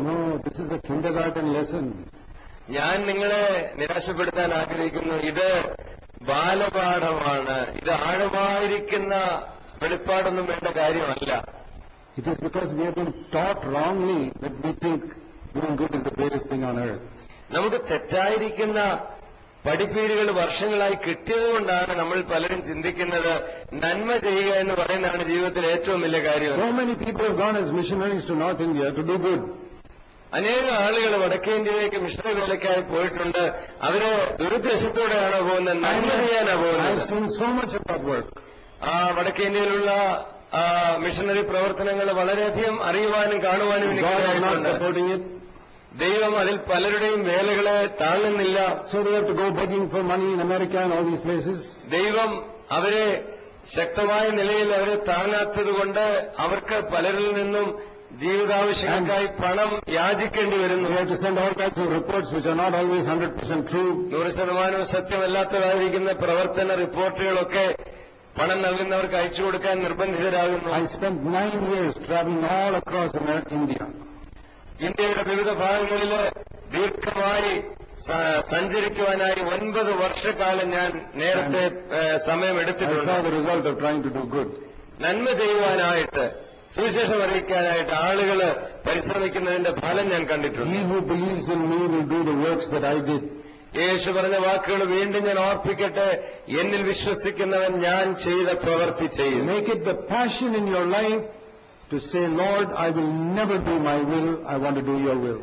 B: ഞാൻ നിങ്ങളെ നിരാശപ്പെടുത്താൻ ആഗ്രഹിക്കുന്നു. ഇത് ബാലപാഠമാണ്. ഇത് ആഴമായിരിക്കുന്ന വെളിപ്പാടൊന്നും വേണ്ട കാര്യമല്ല.
A: It is because we have been taught wrongly that we think Doing good is the greatest thing on earth.
B: നമുക്ക് തെറ്റായിരിക്കുന്ന പഠിപ്പീരുകൾ വർഷങ്ങളായി കിട്ടിയതുകൊണ്ടാണ് നമ്മൾ പലരും ചിന്തിക്കുന്നത് നന്മ ചെയ്യുക എന്ന് പറയുന്നതാണ് ജീവിതത്തിൽ ഏറ്റവും വലിയ കാര്യം.
A: So many people have gone as missionaries to North India to do good.
B: അനേകം ആളുകൾ വടക്കേ ഇന്ത്യയിലേക്ക് മിഷണറി വേലയ്ക്കായി പോയിട്ടുണ്ട്. അവര് ദുരുദ്ദേശത്തോടെയാണോ പോകുന്നത്, നന്മ ചെയ്യാനാണ്
A: I have
B: പോകുന്നത്.
A: seen so much of that work.
B: വടക്കേ ഇന്ത്യയിലുള്ള മിഷണറി പ്രവർത്തനങ്ങൾ വളരെയധികം അറിയുവാനും കാണുവാനും
A: God is not
B: എനിക്കുണ്ടായിട്ടുണ്ട്.
A: supporting it.
B: ദൈവം അതിൽ പലരുടെയും വേലകളെ താങ്ങുന്നില്ല.
A: So they have to go begging for money in America and all these places.
B: ദൈവം അവരെ ശക്തമായ നിലയിൽ അവരെ താങ്ങാത്തതുകൊണ്ട് അവർക്ക് പലരിൽ നിന്നും ജീവിതാവശ്യങ്ങൾക്കായി പണം യാചിക്കേണ്ടി വരുന്നു.
A: We have to send all kinds of reports which are not always 100% true.
B: 100% സത്യമല്ലാത്തതായിരിക്കുന്ന പ്രവർത്തന റിപ്പോർട്ടുകളൊക്കെ പണം നൽകുന്നവർക്ക് അയച്ചു കൊടുക്കാൻ നിർബന്ധിതരാകുന്നു.
A: I spent 9 years traveling all across India.
B: ഇന്ത്യയുടെ വിവിധ ഭാഗങ്ങളിൽ ദീർഘമായി സഞ്ചരിക്കുവാനായി 9 വർഷക്കാലം ഞാൻ നേരത്തെ
A: I
B: സമയമെടുത്തിട്ടുണ്ട്.
A: saw the result of trying to do good.
B: നന്മ ചെയ്യുവാനായിട്ട് സുവിശേഷം അറിയിക്കാനായിട്ട് ആളുകൾ പരിശ്രമിക്കുന്നതിന്റെ ഫലം ഞാൻ കണ്ടിട്ടുണ്ട്.
A: He who believes in me will do the works that I did.
B: യേശു പറഞ്ഞ വാക്കുകൾ വീണ്ടും ഞാൻ ഓർപ്പിക്കട്ടെ, എന്നിൽ വിശ്വസിക്കുന്നവൻ ഞാൻ ചെയ്ത പ്രവൃത്തി ചെയ്യും.
A: Make it the passion in your life to say, Lord, I will never do my will, I want to do your will.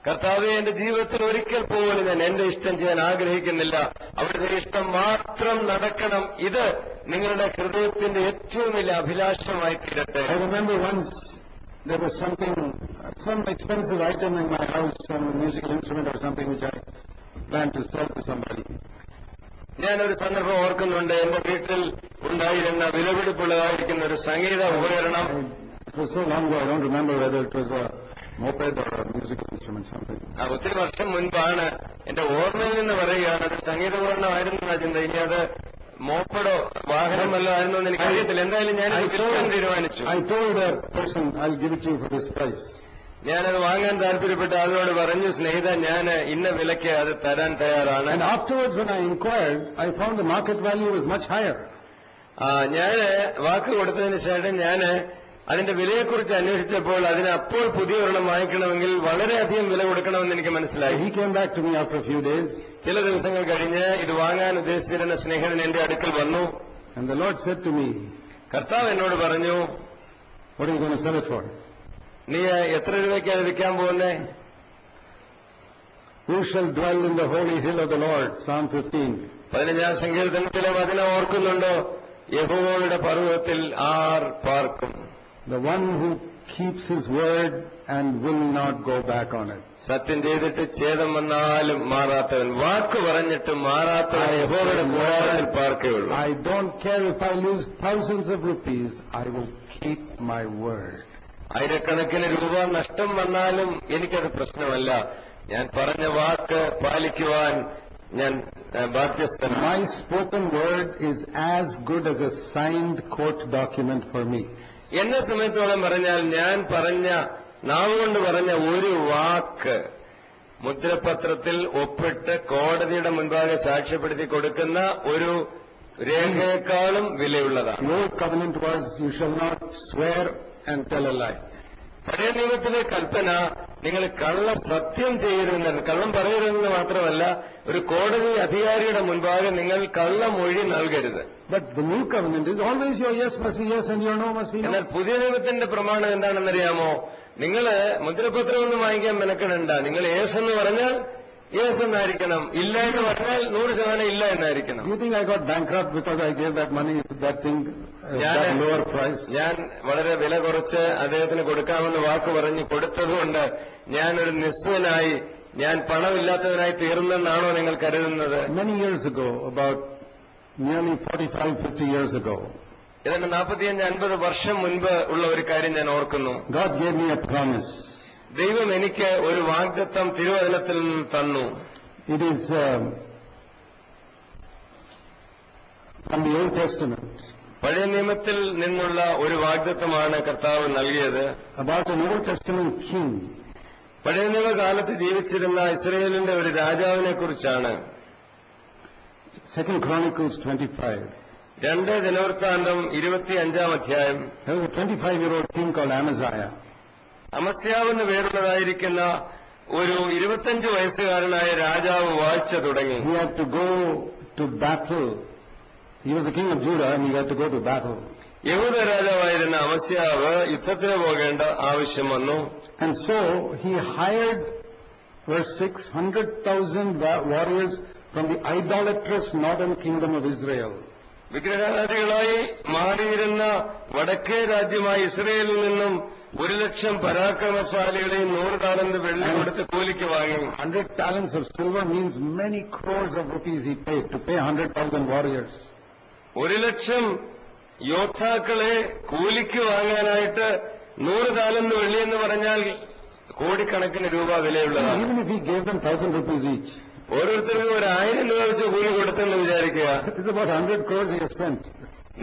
B: കർത്താവേ, എന്റെ ജീവിതത്തിൽ ഒരിക്കൽ പോലും ഞാൻ എന്റെ ഇഷ്ടം ചെയ്യാൻ ആഗ്രഹിക്കുന്നില്ല, അവിടുത്തെ ഇഷ്ടം മാത്രം നടക്കണം. ഇത് നിങ്ങളുടെ ഹൃദയത്തിന്റെ ഏറ്റവും വലിയ അഭിലാഷമായി തീരട്ടെ.
A: I remember once there was some expensive item in my house, some musical instrument or something which I planned to sell to somebody.
B: ഞാനൊരു സന്ദർഭം ഓർക്കുന്നുണ്ട്. എന്റെ വീട്ടിൽ ഉണ്ടായിരുന്ന വിലപിടിപ്പുള്ളതായിരിക്കുന്ന ഒരു സംഗീത ഉപകരണം.
A: It was so long ago, I don't remember whether it was a moped or a musical instrument, something.
B: ഒത്തിരി വർഷം മുൻപാണ്. എന്റെ ഓർമ്മയിൽ നിന്ന് പറയുകയാണ് അത് സംഗീതോപകരണമായിരുന്നു ചിന്ത. ഇനി അത് മോപ്പടോ വാഹനമല്ലോ ആയിരുന്നു എന്ന് എനിക്കറിയത്തില്ല. എന്തായാലും ഞാനത് വിൽക്കാൻ തീരുമാനിച്ചു.
A: I told a person, I'll give it to you for this price.
B: ഞാനത് വാങ്ങാൻ താല്പര്യപ്പെട്ട ആളോട് പറഞ്ഞു, സ്നേഹിത, ഞാൻ ഇന്ന വിലയ്ക്ക് അത് തരാൻ തയ്യാറാണ്.
A: And afterwards when I inquired, I found the market value was much higher.
B: ഞാന് വാക്ക് കൊടുത്തതിന് ശേഷം ഞാന് അതിന്റെ വിലയെക്കുറിച്ച് അന്വേഷിച്ചപ്പോൾ അതിന് അപ്പോൾ പുതിയ ഒരെണ്ണം വാങ്ങിക്കണമെങ്കിൽ വളരെയധികം വില കൊടുക്കണമെന്ന് എനിക്ക് മനസ്സിലായി.
A: He came back to me after a few days.
B: ചില ദിവസങ്ങൾ കഴിഞ്ഞ് ഇത് വാങ്ങാൻ ഉദ്ദേശിച്ചിരുന്ന സ്നേഹിതൻ എന്റെ അടുക്കൽ വന്നു.
A: And the Lord said to me,
B: കർത്താവ് എന്നോട് പറഞ്ഞു,
A: what are you going to sell it for?
B: നീ എത്ര രൂപയ്ക്കാണ് വിൽക്കാൻ പോകുന്നേ?
A: Who shall dwell in the holy hill of the Lord? Psalm 15.
B: 15 സങ്കീർത്തനത്തിലെ വചനം ഓർക്കുന്നുണ്ടോ? യഹോവയുടെ പർവ്വതത്തിൽ ആർ പാർക്കും?
A: The one who keeps his word and will not go back on it.
B: സത്യം ചെയ്തിട്ട് ഛേദം വന്നാലും മാറാത്തവൻ, വാക്ക് പറഞ്ഞിട്ട് മാറാത്തവൻ യഹോവയുടെ കൂടാരത്തിൽ പാർക്കുകയുള്ളൂ.
A: I don't care if I lose thousands of rupees, I will keep my word.
B: ആയിരക്കണക്കിന് രൂപ നഷ്ടം വന്നാലും എനിക്കത് പ്രശ്നമല്ല. ഞാൻ പറഞ്ഞ വാക്ക് പാലിക്കുവാൻ ഞാൻ ബാധ്യസ്ഥനാണ്.
A: My spoken word is as good as a signed court document for me.
B: എന്നെ സമയത്തോളം പറഞ്ഞാൽ ഞാൻ പറഞ്ഞ നാവുകൊണ്ട് പറഞ്ഞ ഒരു വാക്ക് മുദ്രപത്രത്തിൽ ഒപ്പിട്ട് കോടതിയുടെ മുൻപാകെ സാക്ഷ്യപ്പെടുത്തി കൊടുക്കുന്ന ഒരു രേഖയെക്കാളും വിലയുള്ളതാണ്.
A: The old covenant was, you shall not swear and tell a lie.
B: പഴയ നിയമത്തിലെ കൽപ്പന നിങ്ങൾ കള്ള സത്യം ചെയ്യരുതെന്ന്, കള്ളം പറയരുതെന്ന് മാത്രമല്ല, ഒരു കോടതി അധികാരിയുടെ മുൻപാകെ നിങ്ങൾ കള്ളമൊഴി നൽകരുത്.
A: But the new covenant is always your yes must be yes and your no must be no.
B: എന്നാൽ പുതിയ നിയമത്തിന്റെ പ്രമാണം എന്താണെന്നറിയാമോ? നിങ്ങൾ മുദ്രപത്രമൊന്നും വാങ്ങിക്കാൻ മെനക്കെടണ്ട. നിങ്ങൾ യേസ് എന്ന് പറഞ്ഞാൽ യേസ് എന്നായിരിക്കണം, ഇല്ല എന്ന് പറഞ്ഞാൽ 100% ഇല്ല എന്നായിരിക്കണം.
A: Do you think I got bankrupt because I gave that money, that thing, that lower price?
B: ഞാൻ വളരെ വില കുറച്ച് അദ്ദേഹത്തിന് കൊടുക്കാമെന്ന് വാക്ക് പറഞ്ഞ് കൊടുത്തതുകൊണ്ട് ഞാനൊരു നിസ്വനായി, ഞാൻ പണമില്ലാത്തവനായി തീർന്നെന്നാണോ നിങ്ങൾ കരുതുന്നത്?
A: Many years ago, about nearly 45-50 years ago,
B: ഏതാണ്ട് 45-50 വർഷം മുൻപ് ഉള്ള ഒരു കാര്യം ഞാൻ ഓർക്കുന്നു.
A: God gave me a promise.
B: ദൈവം എനിക്ക് ഒരു വാഗ്ദത്തം തിരുവചനത്തിൽ നിന്ന് തന്നു.
A: It is from the Old Testament.
B: പഴയ നിയമത്തിൽ നിന്നുള്ള ഒരു വാഗ്ദത്തമാണ് കർത്താവ് നൽകിയത്.
A: About an Old Testament king.
B: പഴയ നിയമകാലത്ത് ജീവിച്ചിരുന്ന ഇസ്രായേലിന്റെ ഒരു രാജാവിനെ കുറിച്ചാണ്.
A: 2 Chronicles 25.
B: 2 ദിനവൃത്താന്തം 25-ാം അധ്യായം.
A: There was a 25-year-old king called Amaziah.
B: അമസ്യാവെന്ന് പേരുള്ളതായിരിക്കുന്ന ഒരു 25 വയസ്സുകാരനായ രാജാവ് വാഴ്ച തുടങ്ങി.
A: He had to go to battle. He was the king of Judah and he had to go to battle.
B: യഹൂദ രാജാവായിരുന്ന അമസ്യാവ് യുദ്ധത്തിന് പോകേണ്ട ആവശ്യം വന്നു.
A: And so he hired, verse 6, 100,000 warriors from the idolatrous northern kingdom of Israel.
B: വിഗ്രഹാരാധികളായി മാറിയിരുന്ന വടക്കേ രാജ്യമായ ഇസ്രയേലിൽ നിന്നും 1,00,000 പരാക്രമശാലികളെയും 100 താലന്ത് വെള്ളി കൊടുത്ത് കൂലിക്ക് വാങ്ങി.
A: 100 talents of silver means many crores of rupees he paid to pay 100,000 warriors.
B: 1,00,000 യോദ്ധാക്കളെ കൂലിക്ക് വാങ്ങാനായിട്ട് 100 താലന്ത് വെള്ളി എന്ന് പറഞ്ഞാൽ കോടിക്കണക്കിന് രൂപ വിലയുള്ളതാണ്.
A: Even if he gave them 1,000 rupees each,
B: ഓരോരുത്തർക്കും 1,000 രൂപ വെച്ച് കൂലി കൊടുത്തെന്ന് വിചാരിക്കുക.
A: it's about 100 crores he has spent.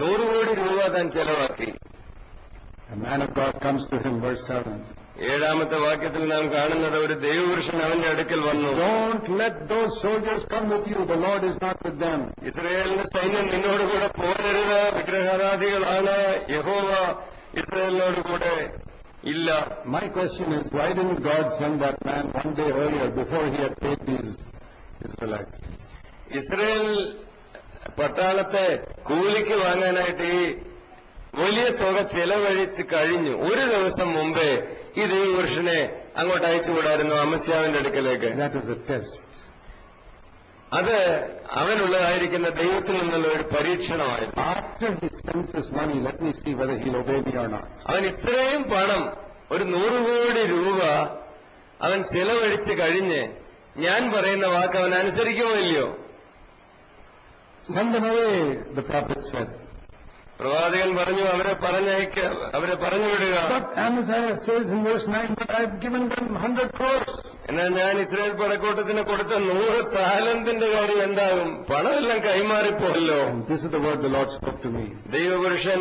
B: 100 കോടി രൂപ താൻ ചെലവാക്കി.
A: A man of God comes to him, verse 7.
B: 7ാമത്തെ വാക്യത്തിൽ നാം കാണുന്നത് ഒരു ദൈവപുരുഷൻ അവന്റെ അടുക്കൽ വന്നു.
A: Don't let those soldiers come with you. The Lord is not with them.
B: ഇസ്രായേലിന്റെ സൈന്യം നിന്നോടുകൂടെ പോരരുത്. വിഗ്രഹാരാധികളാണ്. യഹോവ ഇസ്രായേലിനോട് കൂടെ ഇല്ല.
A: My question is, why didn't God send that man one day earlier before he had paid these Israelites?
B: Israel പട്ടാളത്തെ കൂലിക്ക് വാങ്ങാനായിട്ട് ഈ വലിയ തുക ചെലവഴിച്ച് കഴിഞ്ഞു. ഒരു ദിവസം മുമ്പേ ഈ ദൈവപുരുഷനെ അങ്ങോട്ട് അയച്ചുകൂടായിരുന്നു അമസ്യാവിന്റെ അടുക്കലേക്ക്.
A: That is a test.
B: അത് അവനുള്ളതായിരിക്കുന്ന ദൈവത്തിൽ നിന്നുള്ള ഒരു പരീക്ഷണമായിരുന്നു.
A: After he spends this money, let me see whether he'll obey me or not.
B: അവൻ ഇത്രയും പണം, ഒരു 100 കോടി രൂപ അവൻ ചെലവഴിച്ച് കഴിഞ്ഞ് ഞാൻ പറയുന്ന വാക്ക് അവൻ അനുസരിക്കുമോ ഇല്ലയോ?
A: Send them away, the prophet said.
B: പ്രവാചകൻ പറഞ്ഞു അവരെ പറഞ്ഞു വിടുക.
A: But Amaziah says in verse 9, but I've given them 100 crores.
B: എന്നാൽ ഞാൻ ഇസ്രായേൽ പടക്കോട്ടത്തിന് കൊടുത്ത 100 താലന്തിന്റെ കാര്യം എന്താകും? പണമെല്ലാം കൈമാറിപ്പോല്ലോ.
A: This is the word the Lord spoke to me.
B: ദൈവപുരുഷൻ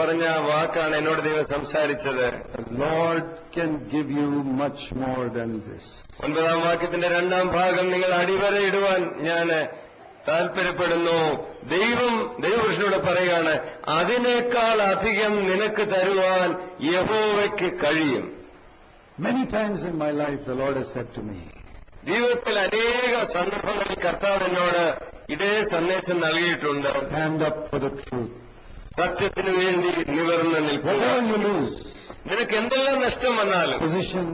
B: പറഞ്ഞ വാക്കാണ് എന്നോട് ദൈവം സംസാരിച്ചത്.
A: The Lord can give you much more than this.
B: 9ാം വാക്യത്തിന്റെ 2ാം ഭാഗം നിങ്ങൾ അടിവരയിടുവാൻ ഞാൻ താൽപര്യപ്പെടുന്നു. ദൈവപുരുഷനോട് പറയുകയാണ്, അതിനേക്കാൾ അധികം നിനക്ക് തരുവാൻ യഹോവയ്ക്ക് കഴിയും.
A: Many times in my life the Lord has said to me,
B: ജീവിതത്തിൽ അനേക സന്ദർഭങ്ങളിൽ കർത്താവ് എന്നോട് ഇതേ സന്ദേശം നൽകിയിട്ടുണ്ട്.
A: stand up for the truth.
B: സത്യത്തിനു വേണ്ടി നിവർന്ന് നിൽക്കുക.
A: Whatever you lose,
B: നിനക്ക് എന്തെല്ലാം നഷ്ടം വന്നാലും,
A: position,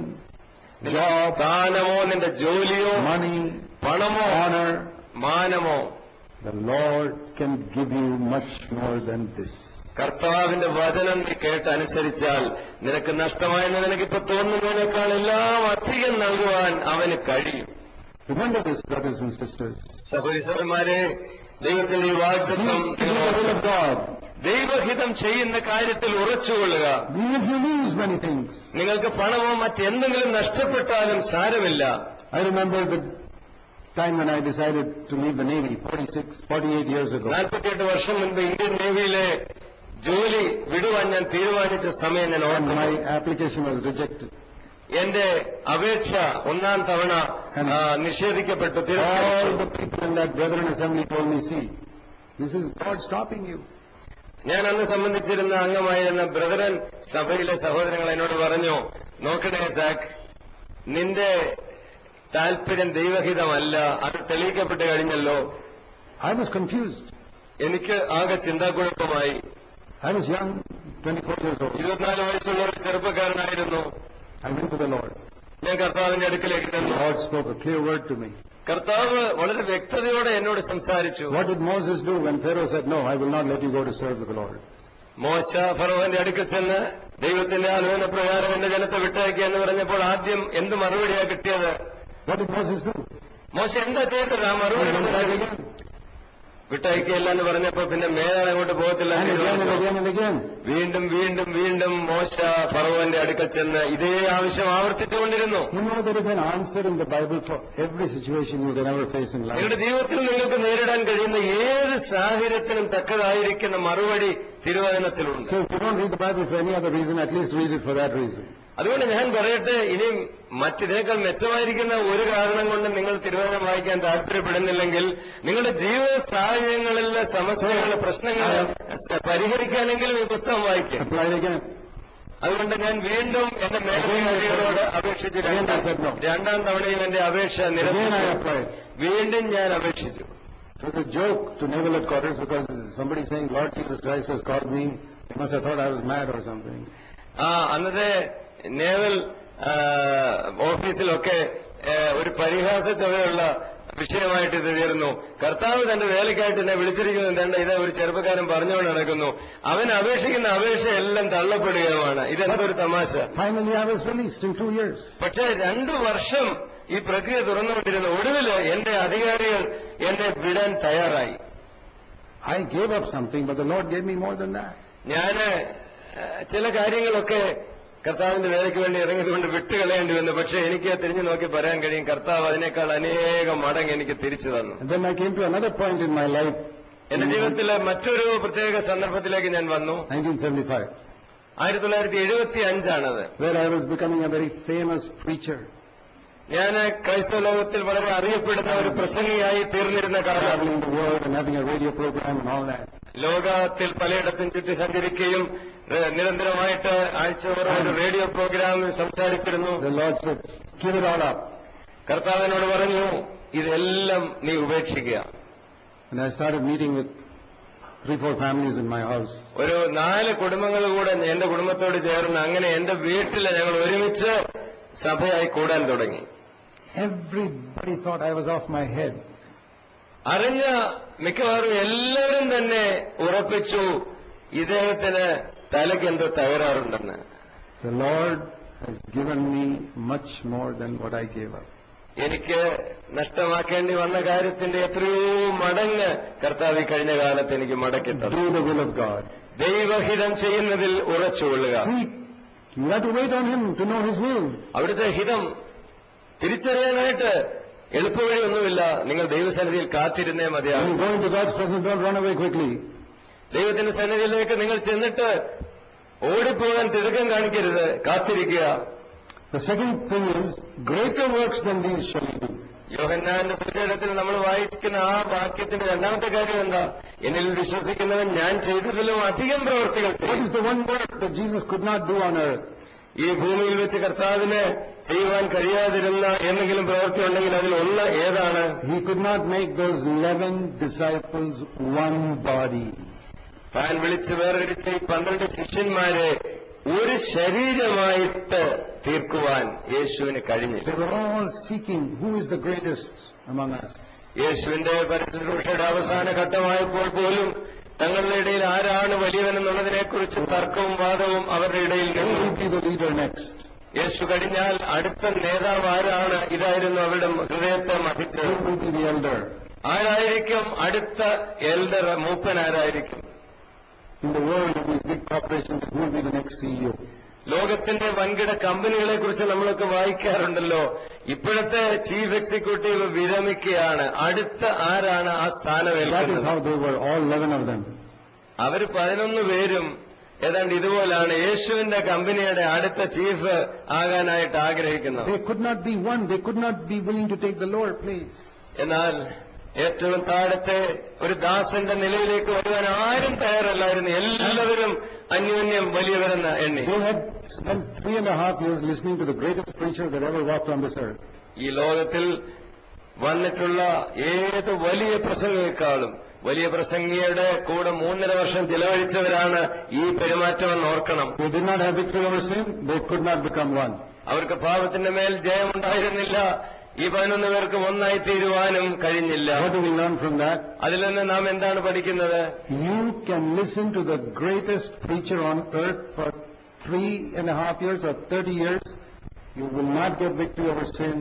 A: job,
B: ദാനമോ, നിന്റെ ജോലിയോ,
A: money,
B: പണമോ,
A: honor,
B: മാനമോ,
A: the Lord can give you much more than this.
B: കർത്താവിന്റെ വചനം നീ കേട്ടനുസരിച്ചാൽ നിനക്ക് നഷ്ടമായെന്ന് നിനക്കിപ്പോ തോന്നുന്നതിനേക്കാൾ എല്ലാം അധികം നൽകുവാൻ അവന് കഴിയും.
A: Remember this, brothers and sisters.
B: സഹോദരന്മാരെ, ദൈവത്തിന്റെ ഈ വാഗ്ദത്തം ദൈവഹിതം ചെയ്യുന്ന കാര്യത്തിൽ ഉറച്ചുകൊള്ളുക.
A: Even if you lose many things.
B: നിങ്ങൾക്ക് പണമോ മറ്റെന്തെങ്കിലും നഷ്ടപ്പെട്ടാലും സാരമില്ല.
A: I remember the time when I decided to leave the Navy 48 years ago.
B: 48 വർഷം മുൻപ് ഇന്ത്യൻ നേവിയിലെ ജോലി വിടുവാൻ ഞാൻ തീരുമാനിച്ച സമയം ഞാൻ ഓർക്കുന്നു.
A: My application was rejected.
B: എന്റെ അപേക്ഷ 1ാം തവണ നിഷേധിക്കപ്പെട്ടു.
A: All the people in that Brethren Assembly told me, see, this is God stopping you.
B: ഞാൻ അന്ന് സംബന്ധിച്ചിരുന്ന അംഗമായിരുന്ന ബ്രദറൻ സഭയിലെ സഹോദരങ്ങൾ എന്നോട് പറഞ്ഞു, നോക്കണേ സാക്ക്, നിന്റെ താൽപര്യം ദൈവഹിതമല്ല, അത് തെളിയിക്കപ്പെട്ട് കഴിഞ്ഞല്ലോ.
A: I was confused.
B: എനിക്ക് ആകെ ചിന്താക്കുഴപ്പമായി.
A: I was young, 24 years old.
B: 24 വയസ്സുള്ള ഒരു ചെറുപ്പക്കാരനായിരുന്നു.
A: I went to the Lord.
B: ഞാൻ കർത്താവിന്റെ അടുക്കലേക്ക്
A: The
B: ചെന്നു.
A: Lord spoke a clear word to me.
B: കർത്താവ് വളരെ വ്യക്തതയോടെ എന്നോട് സംസാരിച്ചു.
A: What did Moses do when Pharaoh said, no, I will not let you go to serve the Lord?
B: മോശ ഫറവോന്റെ അടുക്കൽ ചെന്ന് ദൈവത്തിന്റെ അനുവദന പ്രകാരം എന്റെ ജനത്തെ വിട്ടയക്കുക എന്ന് പറഞ്ഞപ്പോൾ ആദ്യം എന്ത് മറുപടിയാ കിട്ടിയത്?
A: What did Moses do?
B: മോശ എന്താ ചെയ്തത്? ആ മറുപടി വിട്ടയക്കുകയില്ല എന്ന് പറഞ്ഞപ്പോ പിന്നെ മേലാൽ അങ്ങോട്ട് പോകത്തില്ല. വീണ്ടും വീണ്ടും വീണ്ടും മോശ ഫറവോന്റെ അടുക്കൽ ചെന്ന് ഇതേ ആവശ്യം ആവർത്തിച്ചുകൊണ്ടിരുന്നു.
A: There is an answer in the Bible for every situation you can ever face in life.
B: നിങ്ങളുടെ ജീവിതത്തിൽ നിങ്ങൾക്ക് നേരിടാൻ കഴിയുന്ന ഏത് സാഹചര്യത്തിനും തക്കതായിരിക്കുന്ന മറുപടി തിരുവചനത്തിലുണ്ട്.
A: So if you don't read the Bible for any other reason, at least read it for that reason.
B: അതുകൊണ്ട് ഞാൻ പറയട്ടെ, ഇനിയും മറ്റിനേക്കാൾ മെച്ചമായിരിക്കുന്ന ഒരു കാരണം കൊണ്ട് നിങ്ങൾ തിരുവചനം വായിക്കാൻ താല്പര്യപ്പെടുന്നില്ലെങ്കിൽ നിങ്ങളുടെ ജീവിത സാഹചര്യങ്ങളിലെ സമസ്യകളുടെ പ്രശ്നങ്ങൾ പരിഹരിക്കാനെങ്കിലും ഈ പുസ്തകം വായിക്കാം. അതുകൊണ്ട് ഞാൻ വീണ്ടും എന്റെ മേലധികാരികളോട് അപേക്ഷിച്ചു. രണ്ടാം തവണയും എന്റെ അപേക്ഷ നിരസിച്ചു. വീണ്ടും ഞാൻ അപേക്ഷിച്ചു.
A: It was a joke to naval headquarters because somebody saying Lord Jesus Christ has called me. They must have thought I was mad or something.
B: അന്നത്തെ നേവൽ ഓഫീസിലൊക്കെ ഒരു പരിഹാസ ചുവയുള്ള വിഷയമായിട്ട് ഇത് തീർന്നു. കർത്താവ് തന്റെ വേലയ്ക്കായിട്ട് എന്നെ വിളിച്ചിരിക്കുന്നു. എന്താണ് ഇത് ഒരു ചെറുപ്പക്കാരൻ പറഞ്ഞുകൊണ്ട് നടക്കുന്നു. അവൻ അപേക്ഷിക്കുന്ന അപേക്ഷ എല്ലാം തള്ളപ്പെടുകയുമാണ്. ഇതെന്തൊരു തമാശ.
A: Finally I was released in 2 years.
B: പക്ഷേ 2 വർഷം ഈ പ്രക്രിയ തുറന്നുകൊണ്ടിരുന്നു. ഒടുവില് എന്റെ അധികാരികൾ എന്നെ വിടാൻ തയ്യാറായി.
A: I gave up something, but the Lord gave me more than that.
B: ഞാന് ചില കാര്യങ്ങളൊക്കെ കർത്താവിന്റെ വേലയ്ക്ക് വേണ്ടി ഇറങ്ങിയതുകൊണ്ട് വിട്ടുകളയേണ്ടി വന്നു. പക്ഷെ എനിക്ക് തിരിഞ്ഞു നോക്കി പറയാൻ കഴിയും, കർത്താവ് അതിനേക്കാൾ അനേകം മടങ്ങ് എനിക്ക് തിരിച്ചു തന്നു.
A: And then I came to another point in my life.
B: എന്റെ ജീവിതത്തിലെ മറ്റൊരു പ്രത്യേക സന്ദർഭത്തിലേക്ക് ഞാൻ വന്നു.
A: 1975.
B: 1975
A: where I was becoming a very famous preacher.
B: ഞാൻ ക്രൈസ്തവ ലോകത്തിൽ വളരെ അറിയപ്പെടുന്ന ഒരു പ്രസംഗിയായി തീർന്നിരുന്ന കാലം.
A: Traveling the world and having a radio program and all that.
B: ലോകത്തിൽ പലയിടത്തും ചുറ്റി സഞ്ചരിക്കുകയും നിരന്തരമായിട്ട് ആഴ്ചവരെ ഒരു റേഡിയോ പ്രോഗ്രാമിൽ സംസാരിച്ചിരുന്നു.
A: The Lord said, give it all up.
B: കർത്താവിനോട് പറഞ്ഞു, ഇതെല്ലാം നീ ഉപേക്ഷിക്കുക.
A: And I started meeting with 3-4 families in my house.
B: ഒരു 4 കുടുംബങ്ങൾ കൂടെ എന്റെ കുടുംബത്തോട് ചേർന്ന് അങ്ങനെ എന്റെ വീട്ടിൽ ഞങ്ങൾ ഒരുമിച്ച് സഭയായി കൂടാൻ തുടങ്ങി.
A: Everybody thought I was off my head.
B: അറിഞ്ഞ മിക്കവാറും എല്ലാവരും തന്നെ ഉറപ്പിച്ചു ഇദ്ദേഹത്തിന് തലയ്ക്ക് എന്തോ തകരാറുണ്ടെന്ന്.
A: The Lord has given me much more than what I gave up.
B: എനിക്ക് നഷ്ടമാക്കേണ്ടി വന്ന കാര്യത്തിന്റെ എത്രയോ മടങ്ങ് കർത്താവ് ഈ കഴിഞ്ഞ കാലത്ത് എനിക്ക് മടക്കി തന്നു.
A: Do the will of God.
B: ദൈവഹിതം ചെയ്യുന്നതിൽ ഉറച്ചുകൊള്ളുക.
A: You have to wait on Him to know His will.
B: അവിടുത്തെ ഹിതം തിരിച്ചറിയാനായിട്ട് എളുപ്പവഴിയൊന്നുമില്ല. നിങ്ങൾ ദൈവസന്നിധിയിൽ കാത്തിരുന്നേ മതിയാകും.
A: When you go into God's presence, don't run away quickly.
B: ദൈവത്തിന്റെ സന്നിധിയിലേക്ക് നിങ്ങൾ ചെന്നിട്ട് ഓടിപ്പോകാൻ തിടുക്കം കാണിക്കരുത്, കാത്തിരിക്കുക.
A: The second thing is, greater works than these shall you do.
B: യോഹന്നാന്റെ സുവിശേഷത്തിൽ നമ്മൾ വായിക്കുന്ന ആ വാക്യത്തിന്റെ രണ്ടാമത്തെ കാര്യം എന്താ? എന്നിൽ വിശ്വസിക്കുന്നവൻ ഞാൻ ചെയ്തതിലും അധികം പ്രവൃത്തികൾ ചെയ്യും.
A: What is the one work that Jesus could not do on earth?
B: ഈ ഭൂമിയിൽ വെച്ച് കർത്താവിന് ചെയ്യുവാൻ കഴിയാതിരുന്ന എന്തെങ്കിലും പ്രവൃത്തി ഉണ്ടെങ്കിൽ അതിൽ ഒന്ന് ഏതാണ്?
A: He could not make those 11 disciples one body.
B: താൻ വിളിച്ച് വേർതിരിച്ച ഈ 12 ശിഷ്യന്മാരെ ഒരു ശരീരമായിട്ട് തീർക്കുവാൻ യേശുവിന് കഴിഞ്ഞില്ല.
A: They were all seeking who is the greatest among us.
B: യേശുവിന്റെ പരിശുശ്രൂഷയുടെ അവസാന ഘട്ടമായപ്പോൾ പോലും തങ്ങളുടെ ഇടയിൽ ആരാണ് വലിയവനെന്നുള്ളതിനെക്കുറിച്ച് തർക്കവും വാദവും അവരുടെ ഇടയിൽ നിന്നു. യേശു കഴിഞ്ഞാൽ അടുത്ത നേതാവ് ആരാണ്? ഇതായിരുന്നു അവരുടെ ഹൃദയത്തെ മതിച്ചത്. ആരായിരിക്കും അടുത്ത എൽഡർ, മൂപ്പൻ ആരായിരിക്കും?
A: In the world of these big corporations, who will be the next CEO?
B: ലോകത്തിന്റെ വൻകിട കമ്പനികളെ കുറിച്ച് നമ്മളൊക്കെ വായിക്കാറുണ്ടല്ലോ. ഇപ്പോഴത്തെ ചീഫ് എക്സിക്യൂട്ടീവ് വിരമിക്കുകയാണ്. അടുത്ത ആരാണ് ആ സ്ഥാനമേൽക്കുന്നത്?
A: That is how they were, all 11 of them.
B: അവർ 11 പേരും ഏതാണ്ട് ഇതുപോലാണ് യേശുവിന്റെ കമ്പനിയുടെ അടുത്ത ചീഫ് ആകാനായിട്ട് ആഗ്രഹിക്കുന്നത്.
A: They could not be one. They could not be willing to take the lower place.
B: എന്നാൽ ഏറ്റവും താഴത്തെ ഒരു ദാസന്റെ നിലയിലേക്ക് വരുവാൻ ആരും തയ്യാറല്ലായിരുന്നു. എല്ലാവരും അന്യോന്യം വലിയവരെന്ന് എണ്ണി.
A: They had spent 3.5 years listening to the greatest preacher that ever walked on this earth.
B: ഈ ലോകത്തിൽ വന്നിട്ടുള്ള ഏത് വലിയ പ്രസംഗിയേക്കാളും വലിയ പ്രസംഗിയുടെ കൂടെ 3.5 വർഷം ചിലവഴിച്ചവരാണ് ഈ പെരുമാറ്റമെന്ന് ഓർക്കണം.
A: They did not have victory over sin. They could not become one.
B: അവർക്ക് പാപത്തിന്റെ മേൽ ജയമുണ്ടായിരുന്നില്ല. ഈ 11 പേർക്ക് ഒന്നായി തീരുവാനും കഴിഞ്ഞില്ല.
A: What do we learn from that?
B: അതിൽ നിന്ന് നാം എന്താണ് പഠിക്കുന്നത്?
A: You can listen to the greatest preacher on earth for 3.5 years or 30 years. You will not get victory over sin.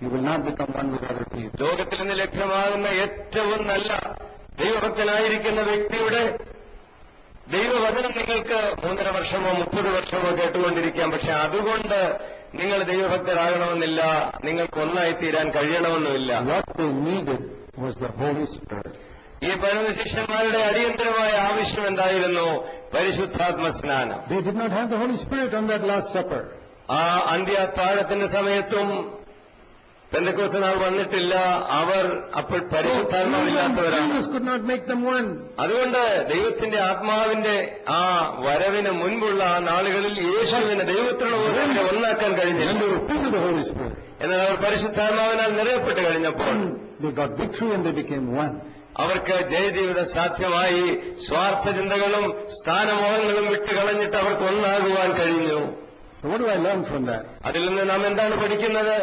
A: You will not become one with other people.
B: ലോകത്തിൽ നിന്ന് ലഭ്യമാകുന്ന ഏറ്റവും നല്ല ദൈവഭക്തനായിരിക്കുന്ന വ്യക്തിയുടെ ദൈവവചനം നിങ്ങൾക്ക് 3.5 വർഷമോ 30 വർഷമോ കേട്ടുകൊണ്ടിരിക്കാം. പക്ഷെ അതുകൊണ്ട് നിങ്ങൾ ദൈവഭക്തരാകണമെന്നില്ല, നിങ്ങൾക്ക് ഒന്നായി തീരാൻ കഴിയണമെന്നുമില്ല.
A: What they needed was the Holy Spirit.
B: ഈ 12 ശിഷ്യന്മാരുടെ അടിയന്തരമായ ആവശ്യം എന്തായിരുന്നു? പരിശുദ്ധാത്മ സ്നാനം.
A: They did not have the Holy Spirit on that Last Supper.
B: ആ അന്ത്യാത്താഴത്തിന്റെ സമയത്തും പെന്തക്കോസ്ത് നാൾ വന്നിട്ടില്ല. അവർ അപ്പോൾ പരിശുദ്ധാത്മാവില്ലാത്തവരാണ്.
A: Jesus could not make them one.
B: അതുകൊണ്ട് ദൈവത്തിന്റെ ആത്മാവിന്റെ ആ വരവിന് മുൻപുള്ള ആ നാളുകളിൽ യേശുവിന് ദൈവത്തിനുള്ള പോലെ അവരെ ഒന്നാക്കാൻ കഴിഞ്ഞില്ല.
A: And they were filled with the Holy Spirit.
B: എന്നാൽ അവർ പരിശുദ്ധാത്മാവിനാൽ നിറയപ്പെട്ട് കഴിഞ്ഞപ്പോൾ
A: They got victory and they became one.
B: അവർക്ക് ജയജീവിതം സാധ്യമായി. സ്വാർത്ഥ ചിന്തകളും സ്ഥാനമോഹങ്ങളും വിട്ടുകളഞ്ഞിട്ട് അവർക്ക് ഒന്നാകുവാൻ കഴിഞ്ഞു.
A: So what do I learn from that?
B: അതിൽ നിന്ന് നാം എന്താണ് പഠിക്കുന്നത്?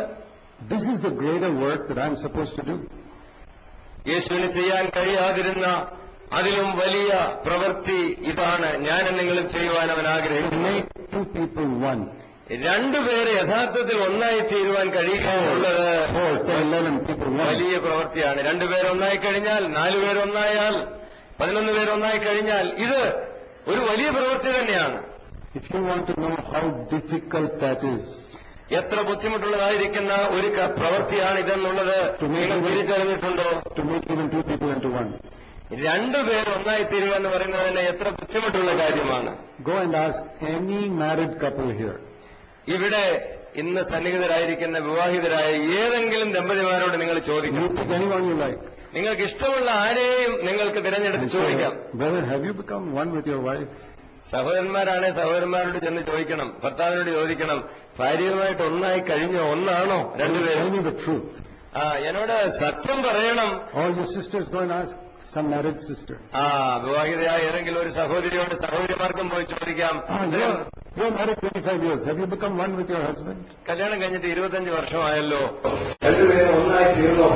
A: This is the greater work that I'm supposed to do.
B: യേശുവിന് ചെയ്യാൻ കഴിയാതിരുന്ന അതിലും വലിയ പ്രവൃത്തി ഇതാണ് ഞാൻ നിങ്ങളും ചെയ്യുവാൻ അവൻ
A: To
B: ആഗ്രഹിക്കുന്നു.
A: make two people one.
B: രണ്ടുപേരെ യഥാർത്ഥത്തിൽ ഒന്നായി തീരുവാൻ കഴിയുക എന്നുള്ളത്
A: 4, 10, 11 people one.
B: വലിയ പ്രവൃത്തിയാണ്. 2 പേർ ഒന്നായി കഴിഞ്ഞാൽ, 4 പേർ ഒന്നായാൽ, 11 പേർ ഒന്നായി കഴിഞ്ഞാൽ ഇത് ഒരു വലിയ പ്രവൃത്തി തന്നെയാണ്.
A: If you want to know how difficult that is,
B: എത്ര ബുദ്ധിമുട്ടുള്ളതായിരിക്കുന്ന ഒരു പ്രവൃത്തിയാണ് ഇതെന്നുള്ളത് നിങ്ങൾ തിരിച്ചറിഞ്ഞിട്ടുണ്ടോ?
A: to make even two people into one.
B: 2 പേർ ഒന്നായി തീരുക എന്ന് പറയുന്നത് തന്നെ എത്ര ബുദ്ധിമുട്ടുള്ള കാര്യമാണ്.
A: Go and ask any married couple here.
B: ഇവിടെ ഇന്ന് സന്നിഹിതരായിരിക്കുന്ന വിവാഹിതരായ ഏതെങ്കിലും ദമ്പതിമാരോട് നിങ്ങൾ ചോദിക്കണം.
A: You pick anyone you like.
B: നിങ്ങൾക്ക് ഇഷ്ടമുള്ള ആരെയും നിങ്ങൾക്ക് തിരഞ്ഞെടുത്ത് ചോദിക്കാം.
A: Brother, have you become one with your wife?
B: സഹോദരന്മാരാണ് സഹോദരന്മാരോട് ചെന്ന് ചോദിക്കണം, ഭർത്താവിനോട് ചോദിക്കണം, ഭാര്യയുമായിട്ട് ഒന്നായി കഴിഞ്ഞോ, ഒന്നാണോ
A: Tell
B: രണ്ടുപേരും?
A: me the truth.
B: എന്നോട് സത്യം പറയണം.
A: All your sisters go and ask some married sister.
B: വിവാഹിതയായ ഏതെങ്കിലും ഒരു സഹോദരിയോട് സഹോദരിമാർക്കും പോയി ചോദിക്കാം.
A: You're married 25 years. Have you become one with your husband?
B: കല്യാണം കഴിഞ്ഞിട്ട് 25 വർഷമായല്ലോ, രണ്ടുപേരും ഒന്നായി തീർന്നോ?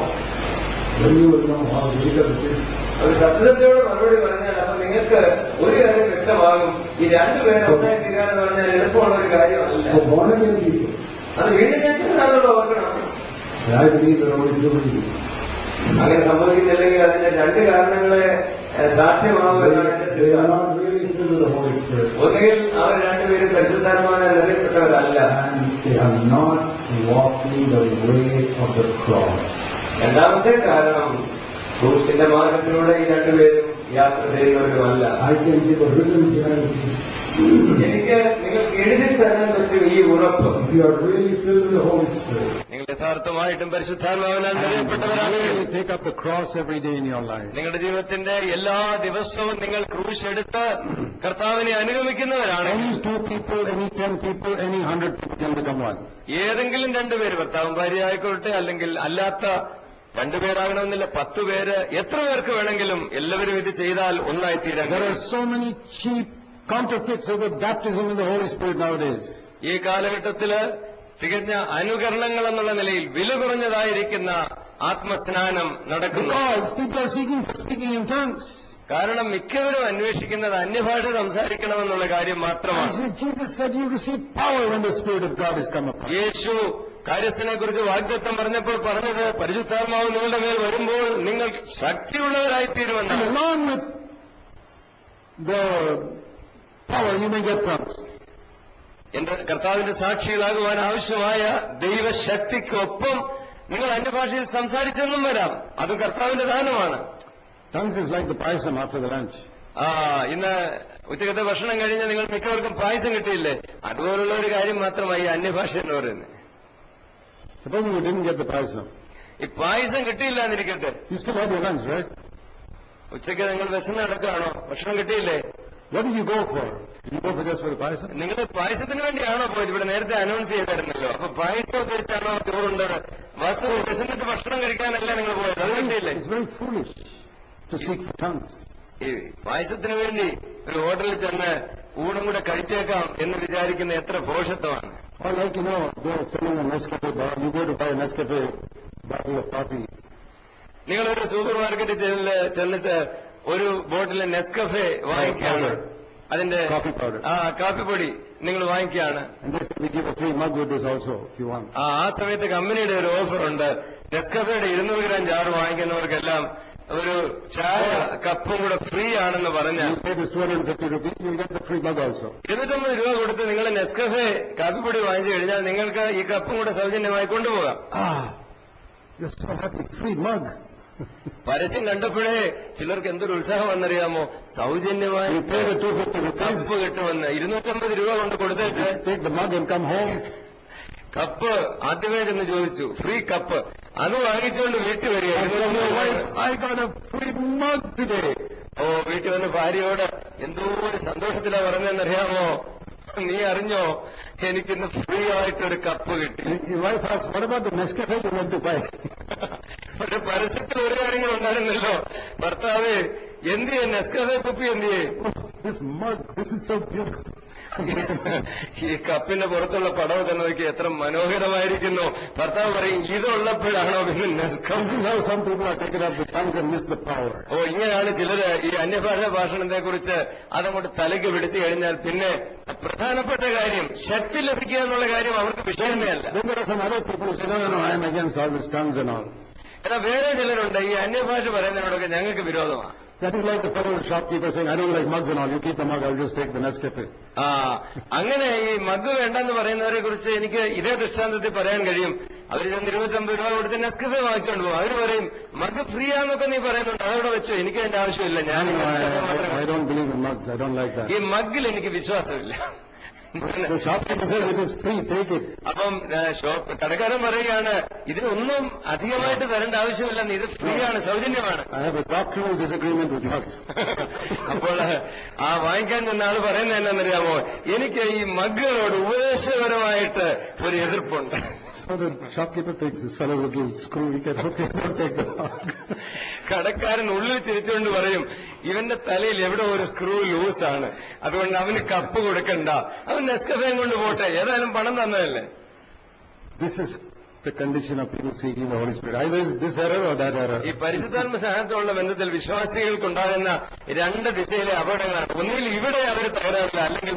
B: അത് സത്യത്തോട് മറുപടി പറഞ്ഞാൽ അപ്പൊ നിങ്ങൾക്ക് ഒരു കാര്യം വ്യക്തമാകും, ഈ 2 പേരെ ഒന്നായി തീരാന്ന് പറഞ്ഞാൽ എളുപ്പമുള്ള ഒരു കാര്യമല്ല. അത് വീണ്ടും ജനിച്ചതാണല്ലോ ഓർക്കണം. അങ്ങനെ സംഭവിക്കുന്നില്ലെങ്കിൽ അതിന്റെ 2 കാരണങ്ങളെ സാധ്യമാവുകയാണ്. ഒന്നുകിൽ അവർ 2 പേരും പരിശുദ്ധാത്മാവിനാൽ നിറയപ്പെട്ടവരല്ല, രണ്ടാമത്തെ കാരണം ക്രൂശിന്റെ മാർഗത്തിലൂടെ ഈ 2 പേരും യാത്ര ചെയ്യുന്നവരുമല്ല. എനിക്ക് നിങ്ങൾക്ക് എഴുതി തരാൻ പറ്റും ഈ ഉറപ്പ്, നിങ്ങൾ യഥാർത്ഥമായിട്ടും പരിശുദ്ധാത്മാവിനാൽ നിറയപ്പെട്ടവരാണ്.
A: Take up the cross every day in your life.
B: നിങ്ങളുടെ ജീവിതത്തിന്റെ എല്ലാ ദിവസവും നിങ്ങൾ ക്രൂശ് എടുത്ത് കർത്താവിനെ അനുഗമിക്കുന്നവരാണ്.
A: Any 2 people, any 10 people, any 100 people can become one.
B: ഏതെങ്കിലും 2 പേര്, ഭർത്താവും ഭാര്യ ആയിക്കോട്ടെ, അല്ലെങ്കിൽ അല്ലാത്ത 2 പേരാകണമെന്നില്ല, 10 പേര്, എത്ര പേർക്ക് വേണമെങ്കിലും എല്ലാവരും ഇത് ചെയ്താൽ ഒന്നായി തീരാൻ.
A: There are so many cheap counterfeits of the baptism in the Holy Spirit nowadays.
B: ഈ കാലഘട്ടത്തില് തികഞ്ഞ അനുകരണങ്ങൾ എന്നുള്ള നിലയിൽ വില കുറഞ്ഞതായിരിക്കുന്ന ആത്മസ്നാനം നടക്കുന്നു.
A: Because people are seeking for speaking in tongues.
B: കാരണം മിക്കവരും അന്വേഷിക്കുന്നത് അന്യഭാഷ സംസാരിക്കണമെന്നുള്ള കാര്യം മാത്രമാണ്.
A: Jesus said you receive power when the Spirit of God is come upon you.
B: യേശു കാര്യസ്ഥനെ കുറിച്ച് വാഗ്ദത്തം പറഞ്ഞപ്പോൾ പറഞ്ഞത്, പരിശുദ്ധാത്മാവ് നിങ്ങളുടെ മേൽ വരുമ്പോൾ നിങ്ങൾ ശക്തിയുള്ളവരായിത്തീരുമെന്നാണ്.
A: Along with the power you may get tongues.
B: എന്റെ കർത്താവിന്റെ സാക്ഷികളാകുവാൻ ആവശ്യമായ ദൈവശക്തിക്കൊപ്പം നിങ്ങൾ അന്യഭാഷയിൽ സംസാരിച്ചെന്നും വരാം. അതും കർത്താവിന്റെ ദാനമാണ്.
A: Tongues is like the paisam after the lunch.
B: ഇന്ന് ഉച്ചക്കത്തെ ഭക്ഷണം കഴിഞ്ഞാൽ നിങ്ങൾ മിക്കവർക്കും പായസം കിട്ടിയില്ലേ? അതുപോലുള്ള ഒരു കാര്യം മാത്രമായി ഈ അന്യഭാഷ എന്ന് പറയുന്നത്.
A: Suppose you didn't get the paisam.
B: ഈ പായസം കിട്ടിയില്ല എന്നിരിക്കട്ടെ,
A: You still have your lunch, right?
B: ഉച്ചയ്ക്ക് നിങ്ങൾ വിശന്ന് നടക്കുകയാണോ? ഭക്ഷണം കിട്ടിയില്ലേ?
A: What did you go for? Did you go for just for the paisam?
B: നിങ്ങൾ പായസത്തിന് വേണ്ടിയാണോ പോയത്? ഇവിടെ നേരത്തെ അനൗൺസ് ചെയ്തായിരുന്നല്ലോ. അപ്പൊ പായസം ഉദ്ദേശിച്ചാണോ ചോറുണ്ടത്? വസ്തു വിശന്നിട്ട് ഭക്ഷണം കഴിക്കാനല്ല നിങ്ങൾ പോയത്, അത് കിട്ടിയില്ലേ?
A: It's very foolish to seek for tongues.
B: ഈ പായസത്തിന് വേണ്ടി ഒരു ഹോട്ടലിൽ ചെന്ന് ഊണും കൂടെ കഴിച്ചേക്കാം എന്ന് വിചാരിക്കുന്ന എത്ര ഭോഷത്വമാണ്.
A: Or like, they're selling a Nescafe bar. You go to buy a Nescafe bottle of coffee.
B: നിങ്ങളൊരു സൂപ്പർ മാർക്കറ്റിൽ ചെന്നിട്ട് ഒരു ബോട്ടിൽ നെസ്കഫെ വാങ്ങിക്കുകയാണ്. അതിന്റെ കാപ്പിപ്പൊടി നിങ്ങൾ വാങ്ങിക്കുകയാണ്.
A: And they say we give a free mug with this also if you want.
B: ആ സമയത്ത് കമ്പനിയുടെ ഒരു ഓഫർ ഉണ്ട്. നെസ്കഫയുടെ 200 ഗ്രാം ജാർ വാങ്ങിക്കുന്നവർക്കെല്ലാം ഒരു ചായ കപ്പും കൂടെ ഫ്രീ ആണെന്ന് പറഞ്ഞാൽ
A: You pay this 250 rupees, you get the free mug also.
B: 250 രൂപ കൊടുത്ത് നിങ്ങൾ നെസ്കഫെ കാപ്പിപ്പൊടി വാങ്ങിച്ചു കഴിഞ്ഞാൽ നിങ്ങൾക്ക് ഈ കപ്പും കൂടെ സൗജന്യമായി കൊണ്ടുപോകാം.
A: You're so happy, free mug.
B: പരസ്യം കണ്ടപ്പോഴേ ചിലർക്ക് എന്തൊരു ഉത്സാഹം എന്നറിയാമോ? സൗജന്യമായി
A: You pay the 250 rupees,
B: cup കിട്ടുമെന്ന് 250 രൂപ കൊണ്ട് കൊടുത്തേച്ച്
A: take the mug and come home.
B: Cup ആദ്യമേ ചെന്ന് ചോദിച്ചു, ഫ്രീ കപ്പ്. അത് വാങ്ങിച്ചുകൊണ്ട് വീട്ടിൽ വരികയായിരുന്നു.
A: I got a free mug today.
B: വീട്ടിൽ വന്ന് ഭാര്യയോട് എന്തോ ഒരു സന്തോഷത്തിലാ പറഞ്ഞെന്നറിയാമോ? നീ അറിഞ്ഞോ, എനിക്കിന്ന് ഫ്രീ ആയിട്ടൊരു കപ്പ് കിട്ടി.
A: Your wife asked, what about the Nescafe you went to buy?
B: പക്ഷെ പരസ്യത്തിൽ ഒരു കാര്യങ്ങൾ ഉണ്ടായിരുന്നല്ലോ. ഭർത്താവ് എന്തിയെ നെസ്കഫെ കുപ്പി എന്തിയെ?
A: This mug, this is so beautiful.
B: ഈ കപ്പിന്റെ പുറത്തുള്ള പടം നോക്കി എത്ര മനോഹരമായിരിക്കുന്നു. ഭർത്താവ് പറയും, ഇതുള്ളപ്പോഴാണോ പിന്നെ Nescafé?
A: This is how some people are taken up with tongues and miss the power.
B: ഇങ്ങനെയാണ് ചിലര് ഈ അന്യഭാഷാ ഭാഷണത്തെ കുറിച്ച് അതങ്ങോട്ട് തലയ്ക്ക് പിടിച്ചു കഴിഞ്ഞാൽ പിന്നെ പ്രധാനപ്പെട്ട കാര്യം ശക്തി ലഭിക്കുക എന്നുള്ള കാര്യം അവർക്ക് വിഷയമേ അല്ല.
A: Then there are some other people who say, no, I am against all these tongues and all.
B: എന്നാൽ വേറെ ചിലരുണ്ട് ഈ അന്യഭാഷ പറയുന്നതിനോടൊക്കെ ഞങ്ങൾക്ക് വിരോധമാണ്.
A: That is like the fellow shopkeeper saying, I don't like mugs and all, you keep the mug, I'll just take the Nescafe.
B: അങ്ങനെ ഈ mug വേണ്ടെന്ന് പറയുന്നവരെ കുറിച്ച് എനിക്ക് ഇതേ ദൃഷ്ടാന്തത്തിൽ പറയാൻ കഴിയും. അവർ 250 രൂപ കൊടുത്ത് നെസ്കഫെ വാങ്ങിച്ചുകൊണ്ട് പോകും. അവർ പറയും, മഗ് ഫ്രീ ആണെന്നൊക്കെ നീ പറയുന്നുണ്ട്, അതവിടെ വെച്ചോ, എനിക്ക് അതിന്റെ ആവശ്യമില്ല. ഞാൻ
A: I don't believe in mugs, I don't like that.
B: ഈ മഗ്ഗിൽ എനിക്ക് വിശ്വാസമില്ല.
A: The shopkeeper says it is free, take it.
B: അപ്പം കടക്കാരൻ പറയുകയാണ്, ഇതിനൊന്നും അധികമായിട്ട് തരേണ്ട ആവശ്യമില്ലെന്ന്, ഇത് ഫ്രീ ആണ്, സൗജന്യമാണ്.
A: I have a doctrinal disagreement with mugs.
B: അപ്പോൾ ആ വാങ്ങിക്കാൻ നിന്ന ആള് പറയുന്നത് എന്നാന്നറിയാമോ, എനിക്ക് ഈ മഗ്ഗുകളോട് ഉപദേശപരമായിട്ട് ഒരു എതിർപ്പുണ്ട്.
A: So the shopkeeper thinks this fellow is a little screw, he can, okay, don't take the mug.
B: കടക്കാരൻ ഉള്ളിൽ ചിരിച്ചുകൊണ്ട് പറയും, ഇവന്റെ തലയിൽ എവിടെ ഒരു സ്ക്രൂ ലൂസാണ്, അതുകൊണ്ട് അവന് കപ്പ് കൊടുക്കണ്ട, അവൻ നെസ്കഫേയും കൊണ്ട് പോട്ടെ, ഏതായാലും പണം തന്നതല്ലേ.
A: This is the condition of people seeking the Holy Spirit. Either is this error or that error.
B: ഈ പരിശുദ്ധാത്മ സ്നാനത്തോടുള്ള ബന്ധത്തിൽ വിശ്വാസികൾക്കുണ്ടാകുന്ന രണ്ട് ദിശയിലെ അപകടങ്ങളാണ്. ഒന്നിൽ ഇവിടെ അവർ തകരാറില്ല, അല്ലെങ്കിൽ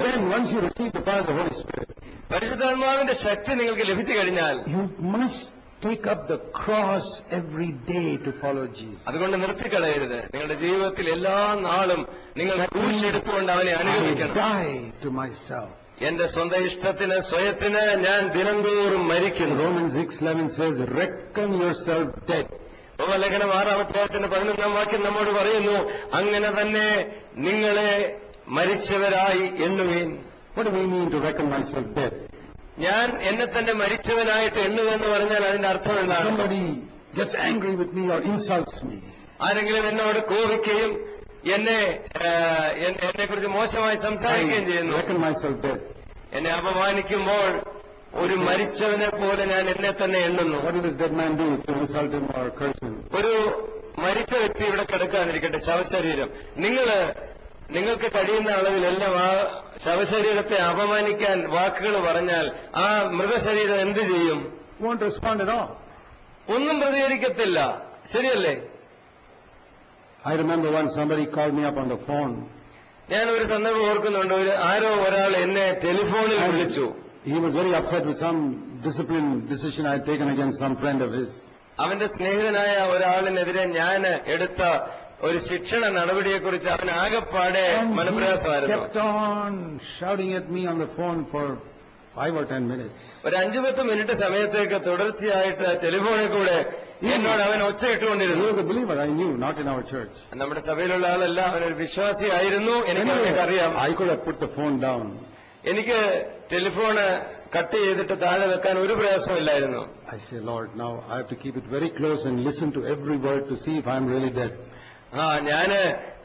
A: Then once you receive the power of the Holy Spirit,
B: പരിശുദ്ധാത്മാവിന്റെ ശക്തി നിങ്ങൾക്ക് ലഭിച്ചു കഴിഞ്ഞാൽ
A: you must take up the cross every day to follow Jesus.
B: അതുകൊണ്ട് നിർത്തിക്കളയരുത്. നിങ്ങളുടെ ജീവിതത്തിൽ എല്ലാ നാളും നിങ്ങൾ ക്രൂശ് എടുത്തുകൊണ്ട് അവനെ അനുഗമിക്കണം.
A: Die to myself.
B: എന്റെ സ്വന്തം ഇഷ്ടത്തിന്, സ്വയത്തിന് ഞാൻ ദിനംതോറും മരിക്കുന്നു.
A: Romans 6:11 says, reckon yourself dead.
B: റോമലേഖനം 6-11 വാക്യം നമ്മോട് പറയുന്നു, അങ്ങനെ തന്നെ നിങ്ങളെ മരിച്ചവരായി എണ്ണുവീൻ.
A: What do we mean to reckon myself dead?
B: ഞാൻ എന്നെ തന്നെ മരിച്ചവനായിട്ട് എണ്ണുവെന്ന് പറഞ്ഞാൽ അതിന്റെ അർത്ഥം എന്താണ്?
A: Somebody gets angry with me or insults me.
B: ആരെങ്കിലും എന്നോട് കോപിക്കുകയും എന്നെ കുറിച്ച് മോശമായി സംസാരിക്കുകയും ചെയ്യുന്നു.
A: Reckon myself dead.
B: എന്നെ അപമാനിക്കുമ്പോൾ ഒരു മരിച്ചവനെ പോലെ ഞാൻ എന്നെ തന്നെ എണ്ണുന്നു.
A: What will this dead man do if you insult him or curse him?
B: ഒരു മരിച്ച വ്യക്തി ഇവിടെ കിടക്കാതിരിക്കട്ടെ, ശവശരീരം. നിങ്ങൾക്ക് കഴിയുന്ന അളവിലെല്ലാം ആ ശവശരീരത്തെ അപമാനിക്കാൻ വാക്കുകൾ പറഞ്ഞാൽ ആ മൃതശരീരം എന്ത് ചെയ്യും?
A: Won't respond at all.
B: ഒന്നും പ്രതികരിക്കത്തില്ല. ശരിയല്ലേ?
A: I remember once somebody called me up on the phone.
B: ഞാൻ ഒരു സന്ദർഭം ഓർക്കുന്നുണ്ട്. ആരോ ഒരാൾ എന്നെ ടെലിഫോണിൽ വിളിച്ചു.
A: He was very upset with some discipline decision I had taken against some friend of his.
B: അവന്റെ സ്നേഹിതനായ ഒരാളിനെതിരെ ഞാൻ എടുത്ത ഒരു ശിക്ഷണ നടപടിയെക്കുറിച്ച് അവൻ ആകെപ്പാടെ മനപ്രയാസമായിരുന്നു.
A: Kept on shouting at me on the phone for 5 or 10 minutes.
B: ഒരു 5-10 മിനിറ്റ് സമയത്തേക്ക് തുടർച്ചയായിട്ട് ടെലിഫോണിൽ കൂടെ എന്നോട് അവൻ ഒച്ചയിട്ടുകൊണ്ടിരുന്നു.
A: He was a believer, I knew, not in our church.
B: നമ്മുടെ സഭയിലുള്ള ആളല്ല, അവനൊരു വിശ്വാസിയായിരുന്നു. എനിക്കറിയാം.
A: I could have put the phone down.
B: എനിക്ക് ടെലിഫോണ് കട്ട് ചെയ്തിട്ട് താഴെ വെക്കാൻ ഒരു പ്രയാസമില്ലായിരുന്നു.
A: I say, Lord, now I have to keep it very close and listen to every word to see if I am really dead.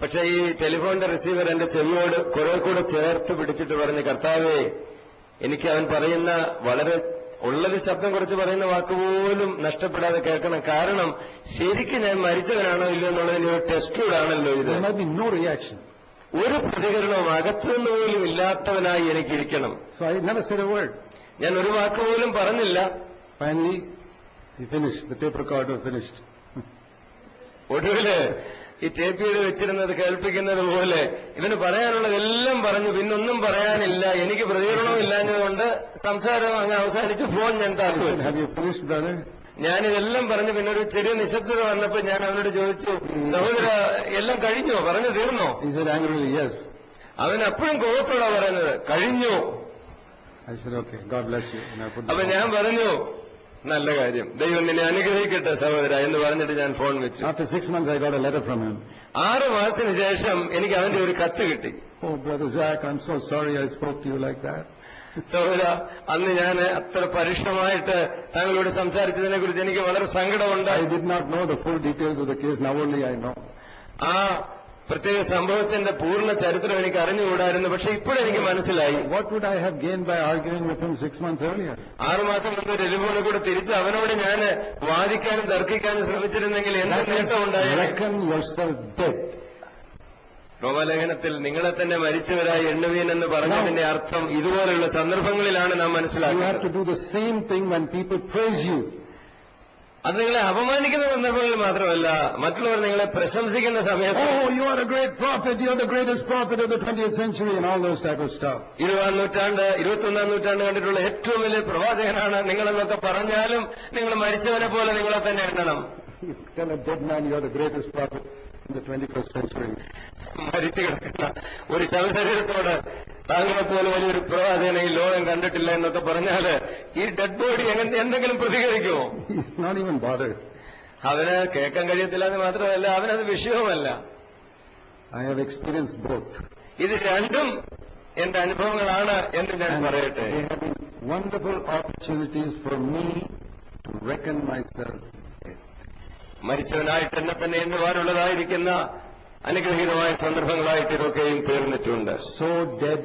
B: പക്ഷെ ഈ ടെലിഫോണിന്റെ receiver എന്റെ ചെവിയോട് കുറെ കൂടെ ചേർത്ത് പിടിച്ചിട്ട് പറഞ്ഞു, കർത്താവേ, എനിക്ക് അവൻ പറയുന്ന വളരെ ഉള്ളത് ശബ്ദം കുറച്ച് പറയുന്ന വാക്കുപോലും നഷ്ടപ്പെടാതെ കേൾക്കണം. കാരണം ശരിക്കും ഞാൻ മരിച്ചവനാണോ ഇല്ലയോ എന്നുള്ളതിന് ഒരു ടെസ്റ്റൂടാണല്ലോ ഇത്.
A: There might be no reaction.
B: ഒരു പ്രതികരണവും അകത്തുനിന്ന് പോലും ഇല്ലാത്തവനായി എനിക്കിരിക്കണം.
A: So I never said a word.
B: ഞാൻ ഒരു വാക്കുപോലും പറഞ്ഞില്ല.
A: Finally, he finished. The tape recorder finished.
B: ഒടുവില് ഈ ടേപ്പ് ചെയ്ത് വെച്ചിരുന്നത് കേൾപ്പിക്കുന്നത് പോലെ ഇവന് പറയാനുള്ളതെല്ലാം പറഞ്ഞു, പിന്നൊന്നും പറയാനില്ല. എനിക്ക് പ്രതികരണവും ഇല്ലാഞ്ഞതുകൊണ്ട് സംസാരം അങ്ങ് അവസാനിച്ചു. ഫോൺ ഞാൻ താഴ്ത്തി വെച്ചു. ഞാനിതെല്ലാം പറഞ്ഞു. പിന്നെ ഒരു ചെറിയ നിശബ്ദത വന്നപ്പോൾ ഞാൻ അവനോട് ചോദിച്ചു, സഹോദര, എല്ലാം കഴിഞ്ഞോ? പറഞ്ഞു തീർന്നോ? അവൻ അപ്പോഴും കോപത്തോടാ പറയുന്നത്, കഴിഞ്ഞു. അപ്പൊ ഞാൻ പറഞ്ഞു, നല്ല കാര്യം, ദൈവം നിന്നെ അനുഗ്രഹിക്കട്ടെ സഹോദര എന്ന് പറഞ്ഞിട്ട് ഞാൻ ഫോൺ വെച്ചു.
A: After 6 months I got a letter from him.
B: 6 മാസത്തിന് ശേഷം എനിക്ക് അവന്റെ ഒരു കത്ത് കിട്ടി.
A: Oh, Brother Zach, I'm so sorry I spoke to you like that.
B: സഹോദര, അന്ന് ഞാൻ അത്ര പരുഷമായിട്ട് താങ്കളോട് സംസാരിച്ചതിനെ കുറിച്ച് എനിക്ക് വളരെ സങ്കടമുണ്ട്.
A: I did not know the full details of the case. Now only I know.
B: ആ പ്രത്യേക സംഭവത്തിന്റെ പൂർണ്ണ ചരിത്രം എനിക്ക് അറിഞ്ഞുകൂടായിരുന്നു. പക്ഷെ ഇപ്പോഴെനിക്ക് മനസ്സിലായി.
A: What would I have gained by arguing with him 6 months earlier?
B: 6 മാസം മുമ്പ് ടെലിഫോണിൽ കൂടെ തിരിച്ച് അവനോട് ഞാൻ വാദിക്കാനും തർക്കിക്കാനും ശ്രമിച്ചിരുന്നെങ്കിൽ എന്ത് നേട്ടം ഉണ്ടായിരുന്നു?
A: Reckon yourself dead.
B: റോമാലേഖനത്തിൽ നിങ്ങളെ തന്നെ മരിച്ചവരായി എണ്ണുവീൻ എന്ന് പറഞ്ഞതിന്റെ അർത്ഥം ഇതുപോലെയുള്ള സന്ദർഭങ്ങളിലാണ് നാം
A: You
B: മനസ്സിലാക്കുന്നത്.
A: have to do the same thing when people praise you.
B: അത് നിങ്ങളെ അപമാനിക്കുന്ന സന്ദർഭങ്ങളിൽ മാത്രമല്ല, മറ്റുള്ളവർ നിങ്ങളെ പ്രശംസിക്കുന്ന സമയത്ത്
A: Oh, you are a great prophet. You are the greatest prophet of the 20th century and all those type of stuff.
B: 20-ാം നൂറ്റാണ്ട് 21-ാം നൂറ്റാണ്ട് കണ്ടിട്ടുള്ള ഏറ്റവും വലിയ പ്രവാചകനാണ് നിങ്ങളെന്നൊക്കെ പറഞ്ഞാലും നിങ്ങൾ മരിച്ചവനെ പോലെ നിങ്ങളെ തന്നെ എണ്ണണം.
A: You tell a dead man you are the greatest prophet in the 21st century.
B: മരിച്ചു കിടക്കുന്ന ഒരു ശവശരീരത്തോട് താങ്കളെപ്പോലെ വലിയൊരു പ്രവാചകനെ ഈ ലോകം കണ്ടിട്ടില്ല എന്നൊക്കെ പറഞ്ഞാല് ഈ ഡെഡ് ബോഡി എന്തെങ്കിലും പ്രതികരിക്കുമോ?
A: He's not even bothered.
B: അവന് കേൾക്കാൻ കഴിയത്തില്ല എന്ന് മാത്രമല്ല, അവനത് വിഷയവുമല്ല.
A: I have experienced both.
B: ഇത് രണ്ടും എന്റെ അനുഭവങ്ങളാണ് എന്ന് ഞാൻ പറയട്ടെ.
A: They have been wonderful opportunities for me to reckon myself dead.
B: മരിച്ചവനായിട്ട് എന്നെ തന്നെ എണ്ണുവാനുള്ളതായിരിക്കുന്ന അനുഗ്രഹീതമായ സന്ദർഭങ്ങളായിട്ട് ഇതൊക്കെയും തീർന്നിട്ടുണ്ട്.
A: So dead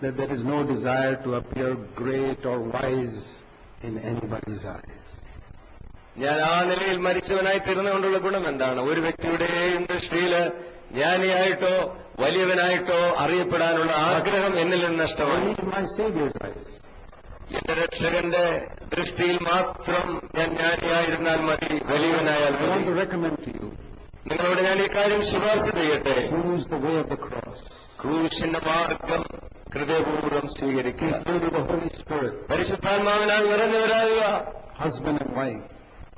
A: that there is no desire to appear great or wise in anybody's eyes.
B: ഞാൻ ആ നിലയിൽ മരിച്ചവനായി തീർന്നുകൊണ്ടുള്ള ഗുണം എന്താണ്? ഒരു വ്യക്തിയുടെയും ദൃഷ്ടിയിൽ ജ്ഞാനിയായിട്ടോ വലിയവനായിട്ടോ അറിയപ്പെടാനുള്ള ആഗ്രഹം എന്നിൽ നിന്ന് നഷ്ടമാണ്.
A: Only in my Savior's eyes.
B: എന്റെ രക്ഷകന്റെ ദൃഷ്ടിയിൽ മാത്രം ഞാൻ ജ്ഞാനിയായിരുന്നാൽ മതി, വലിയവനായാൽ
A: I want
B: മതി.
A: to recommend to you,
B: നിങ്ങളോട് ഞാൻ ഈ കാര്യം ശുപാർശ ചെയ്യട്ടെ.
A: choose the way of the cross.
B: ക്രൂശിന്റെ മാർഗം ഹൃദയപൂർവ്വം
A: Be
B: സ്വീകരിക്കുക.
A: filled with the Holy Spirit.
B: പരിശുദ്ധാത്മാവിനാൽ നിറഞ്ഞവരാകുക.
A: Husband and wife.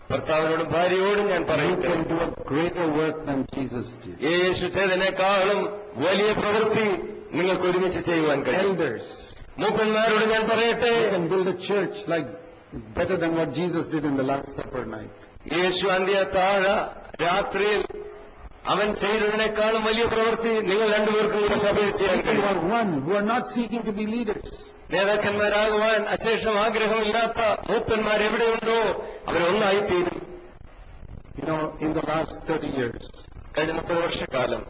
B: ഭർത്താവിനോടും ഭാര്യയോടും ഞാൻ
A: You
B: പറയട്ടെ,
A: can do a greater work than Jesus did.
B: യേശു ചെയ്തതിനേക്കാളും വലിയ പ്രവൃത്തി നിങ്ങൾക്ക് ഒരുമിച്ച് ചെയ്യുവാൻ കഴിയും.
A: Elders,
B: മൂപ്പന്മാരോട് ഞാൻ പറയട്ടെ,
A: you can build a church like better than what Jesus did in the Last Supper night.
B: യേശു അന്ത്യത്താഴ രാത്രിയിൽ അവൻ ചെയ്തതിനേക്കാളും വലിയ പ്രവൃത്തി നിങ്ങൾ രണ്ടുപേർക്കും കൂടെ സഭയിൽ ചെയ്യാൻ
A: You
B: കഴിയും.
A: are one who are not seeking to be leaders.
B: നേതാക്കന്മാരാകുവാൻ അശേഷം ആഗ്രഹമില്ലാത്ത മൂപ്പന്മാരെവിടെയുണ്ടോ അവരൊന്നായിത്തീരും.
A: You know, in the last 30 years,
B: കഴിഞ്ഞ 30 വർഷക്കാലം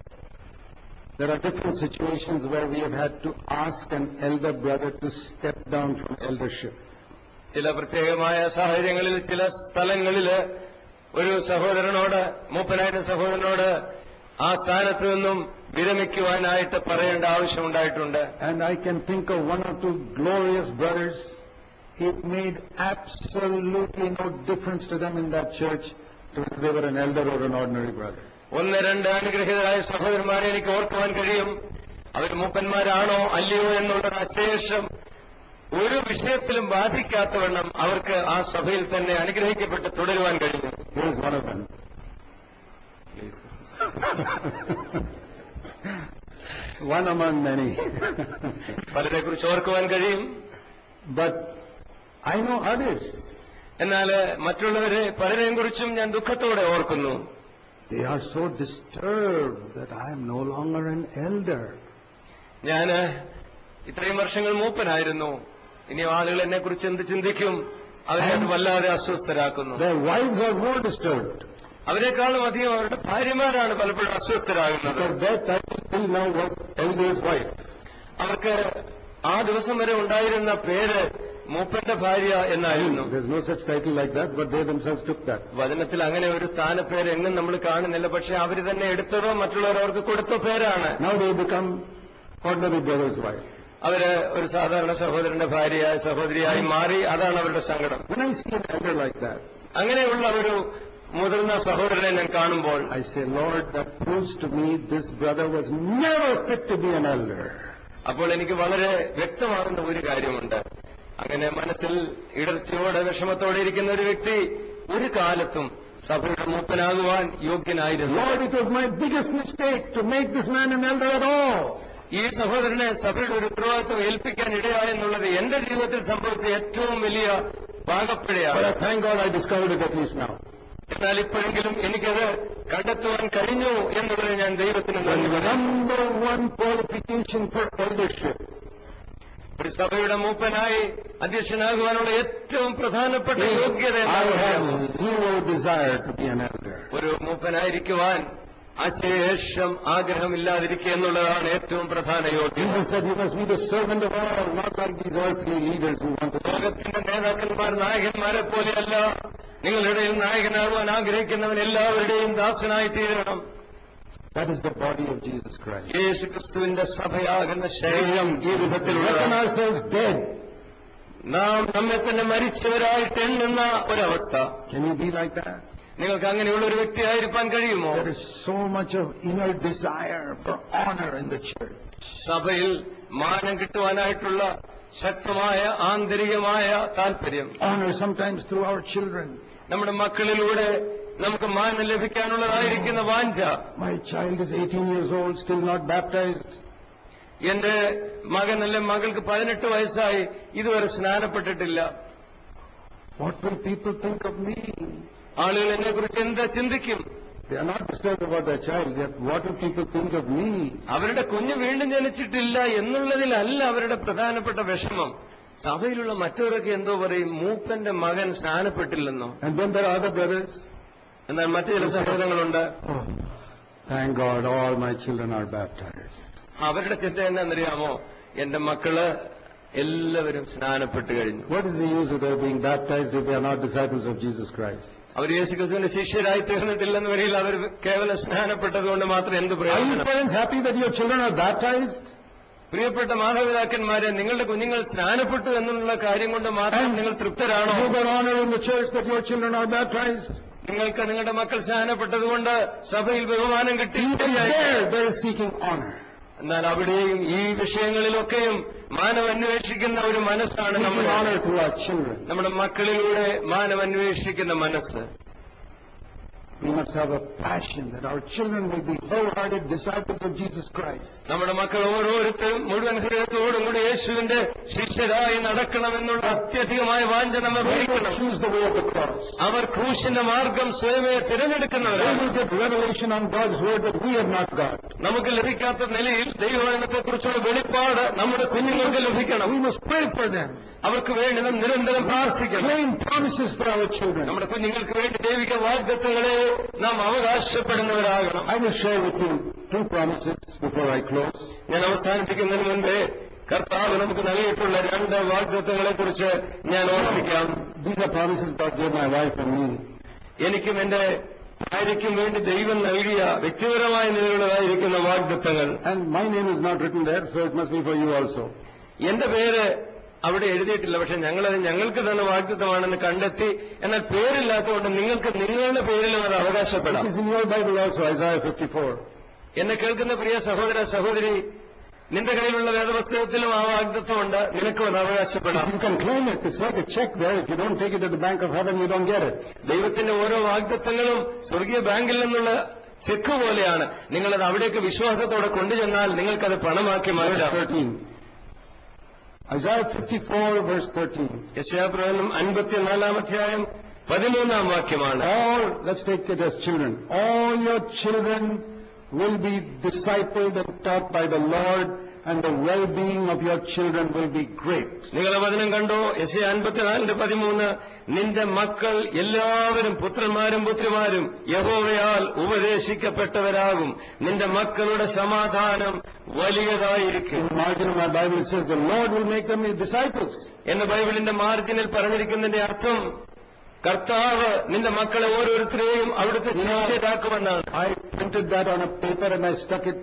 A: there are different situations where we have had to ask an elder brother to step down from eldership.
B: ചില പ്രത്യേകമായ സാഹചര്യങ്ങളിൽ ചില സ്ഥലങ്ങളില് ഒരു സഹോദരനോട്, മൂപ്പനായ സഹോദരനോട് ആ സ്ഥാനത്ത് നിന്നും വിരമിക്കുവാനായിട്ട് പറയേണ്ട ആവശ്യമുണ്ടായിട്ടുണ്ട്.
A: And I can think of one or two glorious brothers. It made absolutely no difference to them in that church whether they were an elder or an ordinary brother.
B: 1-2 അനുഗ്രഹീതരായ സഹോദരന്മാരെ എനിക്ക് ഓർക്കുവാൻ കഴിയും. അവർ മൂപ്പന്മാരാണോ അല്ലയോ എന്നുള്ളത് അശേഷം ഒരു വിഷയത്തിലും ബാധിക്കാത്തവണ്ണം അവർക്ക് ആ സഭയിൽ തന്നെ അനുഗ്രഹിക്കപ്പെട്ട് തുടരുവാൻ കഴിഞ്ഞു.
A: Here is one of them. One among many.
B: പലരെക്കുറിച്ച് ഓർക്കുവാൻ കഴിയും.
A: But I know others.
B: എന്നാൽ മറ്റുള്ളവരെ പലരെയും കുറിച്ചും ഞാൻ ദുഃഖത്തോടെ ഓർക്കുന്നു.
A: They are so disturbed that I am no longer an elder.
B: ഞാൻ ഇത്രയും വർഷങ്ങൾ മൂപ്പനായിരുന്നു, ഇനി ആളുകൾ എന്നെക്കുറിച്ച് എന്ത് ചിന്തിക്കും? അവരെ അത് വല്ലാതെ അസ്വസ്ഥരാക്കുന്നു.
A: Their wives are more disturbed.
B: അവരെക്കാളും അധികം അവരുടെ ഭാര്യമാരാണ് പലപ്പോഴും അസ്വസ്ഥരാകുന്നത്.
A: Because their title till now was elder's wife.
B: അവർക്ക് ആ ദിവസം വരെ ഉണ്ടായിരുന്ന പേര് മൂപ്പന്റെ ഭാര്യ എന്നായിരുന്നു.
A: There's no such title like that, but they themselves took that.
B: വചനത്തിൽ അങ്ങനെ ഒരു സ്ഥാനപ്പേര് എങ്ങും നമ്മൾ കാണുന്നില്ല. പക്ഷെ അവർ തന്നെ എടുത്തതോ മറ്റുള്ളവർ അവർക്ക് കൊടുത്ത പേരാണ്.
A: Now they become ordinary brother's wife.
B: അവര് ഒരു സാധാരണ സഹോദരന്റെ ഭാര്യയായി സഹോദരിയായി മാറി. അതാണ് അവരുടെ സങ്കടം.
A: When I see an elder like that,
B: അങ്ങനെയുള്ള ഒരു മുതിർന്ന സഹോദരനെ ഞാൻ കാണുമ്പോൾ
A: I say, Lord, that proves to me this brother was never fit to be an elder.
B: അപ്പോൾ എനിക്ക് വളരെ വ്യക്തമാകുന്ന ഒരു കാര്യമുണ്ട്. അങ്ങനെ മനസ്സിൽ ഇടർച്ചയോടെ വിഷമത്തോടെ ഇരിക്കുന്ന ഒരു വ്യക്തി ഒരു കാലത്തും സഭയുടെ മൂപ്പനാകുവാൻ യോഗ്യനായിരുന്നു.
A: Lord, it was my biggest mistake to make this man an elder at all.
B: ഈ സഹോദരനെ സഭയുടെ ഒരു ഉത്തരവാദിത്വം ഏൽപ്പിക്കാൻ ഇടയായെന്നുള്ളത് എന്റെ ജീവിതത്തിൽ സംഭവിച്ച ഏറ്റവും വലിയ പാകപ്പിഴയാണ്.
A: But I thank God I discovered it at least now.
B: എന്നാൽ ഇപ്പോഴെങ്കിലും എനിക്കത് കണ്ടെത്തുവാൻ കഴിഞ്ഞു എന്നുള്ളത് ഞാൻ ദൈവത്തിന് നന്ദി
A: The
B: പറയാം.
A: number one qualification for eldership
B: ഒരു സഭയുടെ മൂപ്പനായി അധ്യക്ഷനാകുവാനുള്ള ഏറ്റവും പ്രധാനപ്പെട്ട യോഗ്യത ഒരു മൂപ്പനായിരിക്കുവാൻ അശേഷം ആഗ്രഹമില്ലാതിരിക്കുക എന്നുള്ളതാണ് ഏറ്റവും പ്രധാന യോഗ്യത. ലോകത്തിന്റെ നേതാക്കന്മാർ നായകന്മാരെ പോലെയല്ല. നിങ്ങളുടെ ഇടയിൽ നായകനാകുവാൻ ആഗ്രഹിക്കുന്നവൻ എല്ലാവരുടെയും ദാസനായി തീരണം.
A: That is the body of Jesus Christ.
B: യേശുക്രിസ്തുവിന്റെ സഭയാകുന്ന ശരീരം ഈ വിധത്തിലുള്ള നാം നമ്മെ തന്നെ മരിച്ചവരായിട്ട് എണ്ണുന്ന ഒരവസ്ഥ.
A: Can you be like that?
B: നിങ്ങൾക്ക് അങ്ങനെയുള്ള ഒരു വ്യക്തിയായിരിക്കാൻ കഴിയുമോ?
A: There is so much of inner desire for honor in the church.
B: സഭയിൽ മാനം കിട്ടുവാനായിട്ടുള്ള ശക്തമായ ആന്തരികമായ താല്പര്യം.
A: Honor sometimes through our children.
B: നമ്മുടെ മക്കളിലൂടെ നമുക്ക് മാനം ലഭിക്കാനുള്ളതായിരിക്കുന്ന വാഞ്ച.
A: My child is 18 years old, still not baptized.
B: എന്റെ മകൻ അല്ലെ മകൾക്ക് 18 വയസ്സായി, ഇതുവരെ സ്നാനപ്പെട്ടിട്ടില്ല.
A: What will people think of me?
B: ആളുകൾ എന്നെ കുറിച്ച് എന്താ ചിന്തിക്കും?
A: They are not disturbed about their child, yet what will people think of me?
B: അവരുടെ കുഞ്ഞ് വീണ്ടും ജനിച്ചിട്ടില്ല എന്നുള്ളതിലല്ല അവരുടെ പ്രധാനപ്പെട്ട വിഷമം. സഭയിലുള്ള മറ്റവരൊക്കെ എന്തോ പറയും, മൂപ്പന്റെ മകൻ സ്നാനപ്പെട്ടില്ലെന്നോ.
A: And then there are other brothers.
B: എന്നാൽ മറ്റു ചില സഹോദരങ്ങളുണ്ട്,
A: thank God all my children are baptized.
B: അവരുടെ ചിന്ത എന്താണെന്നറിയാമോ? എന്റെ മക്കള് എല്ലാവരും സ്നാനപ്പെട്ട് കഴിഞ്ഞു.
A: What is the use of their being baptized if they are not disciples of Jesus Christ?
B: അവർ യേശുക്രിസ്തുവിന്റെ ശിഷ്യരായി തീർന്നിട്ടില്ലെന്ന് വരിയിൽ അവർ കേവലം സ്നാനപ്പെട്ടതുകൊണ്ട് മാത്രം എന്ത് പ്രയോജനം?
A: Are you parents happy that your children are baptized?
B: പ്രിയപ്പെട്ട മാതാപിതാക്കന്മാരെ, നിങ്ങളുടെ കുഞ്ഞുങ്ങൾ സ്നാനപ്പെട്ടു എന്നുള്ള കാര്യം കൊണ്ട് മാത്രം നിങ്ങൾ തൃപ്തരാണോ?
A: You got honor in the church that your children are baptized?
B: നിങ്ങൾക്ക് നിങ്ങളുടെ മക്കൾ സ്നാനപ്പെട്ടതുകൊണ്ട് സഭയിൽ ബഹുമാനം കിട്ടി.
A: They are seeking honor.
B: എന്നാൽ അവിടെയും ഈ വിഷയങ്ങളിലൊക്കെയും മാനം അന്വേഷിക്കുന്ന ഒരു മനസ്സാണ് നമ്മുടെ മക്കളിലൂടെ മാനം അന്വേഷിക്കുന്ന മനസ്സ്.
A: We must have a passion that our children will be wholehearted disciples of Jesus Christ.
B: നമ്മുടെ മക്കൾ ഓരോരുത്തരും മുഴുവൻ ഹൃദയത്തോടും കൂടി യേശുവിന്റെ ശിഷ്യരായി നടക്കണമെന്നുള്ള അത്യധികമായ വാഞ്ച നമ്മൾ ഭരിക്കണം.
A: Choose the way of the cross.
B: അവർ ക്രൂശിന്റെ മാർഗം സ്വയമേ തിരഞ്ഞെടുക്കുന്നവരാണ്.
A: They will get revelation on God's word that we have not got.
B: നമുക്ക് ലഭിക്കാത്ത നിലയിൽ ദൈവവചനത്തെക്കുറിച്ചുള്ള വെളിപ്പാട് നമ്മുടെ കുഞ്ഞുങ്ങൾക്ക് ലഭിക്കണം.
A: We must pray for them.
B: അവർക്ക് വേണ്ടി നാം നിരന്തരം പ്രാർത്ഥിക്കണം.
A: Claim promises for our children.
B: നമ്മുടെ കുഞ്ഞുങ്ങൾക്ക് വേണ്ടി ദൈവിക വാഗ്ദത്തങ്ങളെ നാം അവകാശപ്പെടുന്നവരാകണം.
A: I will share with you 2 promises before I close.
B: ഞാൻ അവസാനിപ്പിക്കുന്നതിന് മുൻപേ കർത്താവ് നമുക്ക് നൽകിയിട്ടുള്ള 2 വാഗ്ദത്തങ്ങളെ കുറിച്ച് ഞാൻ ഓർമ്മിക്കാം.
A: These are promises God gave my wife and me.
B: എനിക്കും എന്റെ ഭാര്യയ്ക്കും വേണ്ടി ദൈവം നൽകിയ വ്യക്തിപരമായ നിലയിലുള്ളതായിരിക്കുന്ന വാഗ്ദത്തങ്ങൾ.
A: And my name is not written there, so it must be for you also.
B: എന്റെ പേര് അവിടെ എഴുതിയിട്ടില്ല, പക്ഷെ ഞങ്ങളത് ഞങ്ങൾക്ക് തന്നെ വാഗ്ദത്തമാണെന്ന് കണ്ടെത്തി. എന്നാൽ പേരില്ലാത്തതുകൊണ്ട് നിങ്ങൾക്ക് നിങ്ങളുടെ പേരിലും അത് അവകാശപ്പെടാം.
A: It is in your Bible also, Isaiah 54.
B: എന്നെ കേൾക്കുന്ന പ്രിയ സഹോദര സഹോദരി, നിന്റെ കയ്യിലുള്ള വേദപുസ്തകത്തിലും ആ വാഗ്ദത്തമുണ്ട്, നിനക്കും അത് അവകാശപ്പെടാം.
A: You can claim it. It's like a check there. If you don't take it to the bank of heaven, you don't get it.
B: ദൈവത്തിന്റെ ഓരോ വാഗ്ദത്തങ്ങളും സ്വർഗീയ ബാങ്കിൽ നിന്നുള്ള ചെക്ക് പോലെയാണ്. നിങ്ങളത് അവിടേക്ക് വിശ്വാസത്തോടെ കൊണ്ടുചെന്നാൽ നിങ്ങൾക്കത് പണമാക്കി മാറ്റാം.
A: Isaiah 54 verse 13.
B: യെശയ്യാപ്രവചനം 54-ാം അധ്യായം 13-ാം വാക്യമാണ്.
A: Let's take it as children. All your children will be discipled and taught by the Lord, and the well-being of your children will be great.
B: നിങ്ങളെ വചനം കണ്ടോ? യെശയ്യാ 54:13. നിന്റെ മക്കൾ എല്ലാവരും പുത്രന്മാരും പുത്രിമാരും യഹോവയാൽ ഉപദേശിക്കപ്പെട്ടവരാകും. നിന്റെ മക്കളുടെ സമാധാനം വലിയതായിരിക്കും.
A: In the margin of my Bible it says the Lord will make them his disciples.
B: എന്ന ബൈബിളിന്റെ മാർജിനിൽ പറഞ്ഞിരിക്കുന്നതിന്റെ അർത്ഥം കർത്താവ് നിന്റെ മക്കളെ ഓരോരുത്തരെയും അവിടുത്തെ ശിഷ്യരാക്കുമെന്നാണ്.
A: I printed that on a paper and I stuck it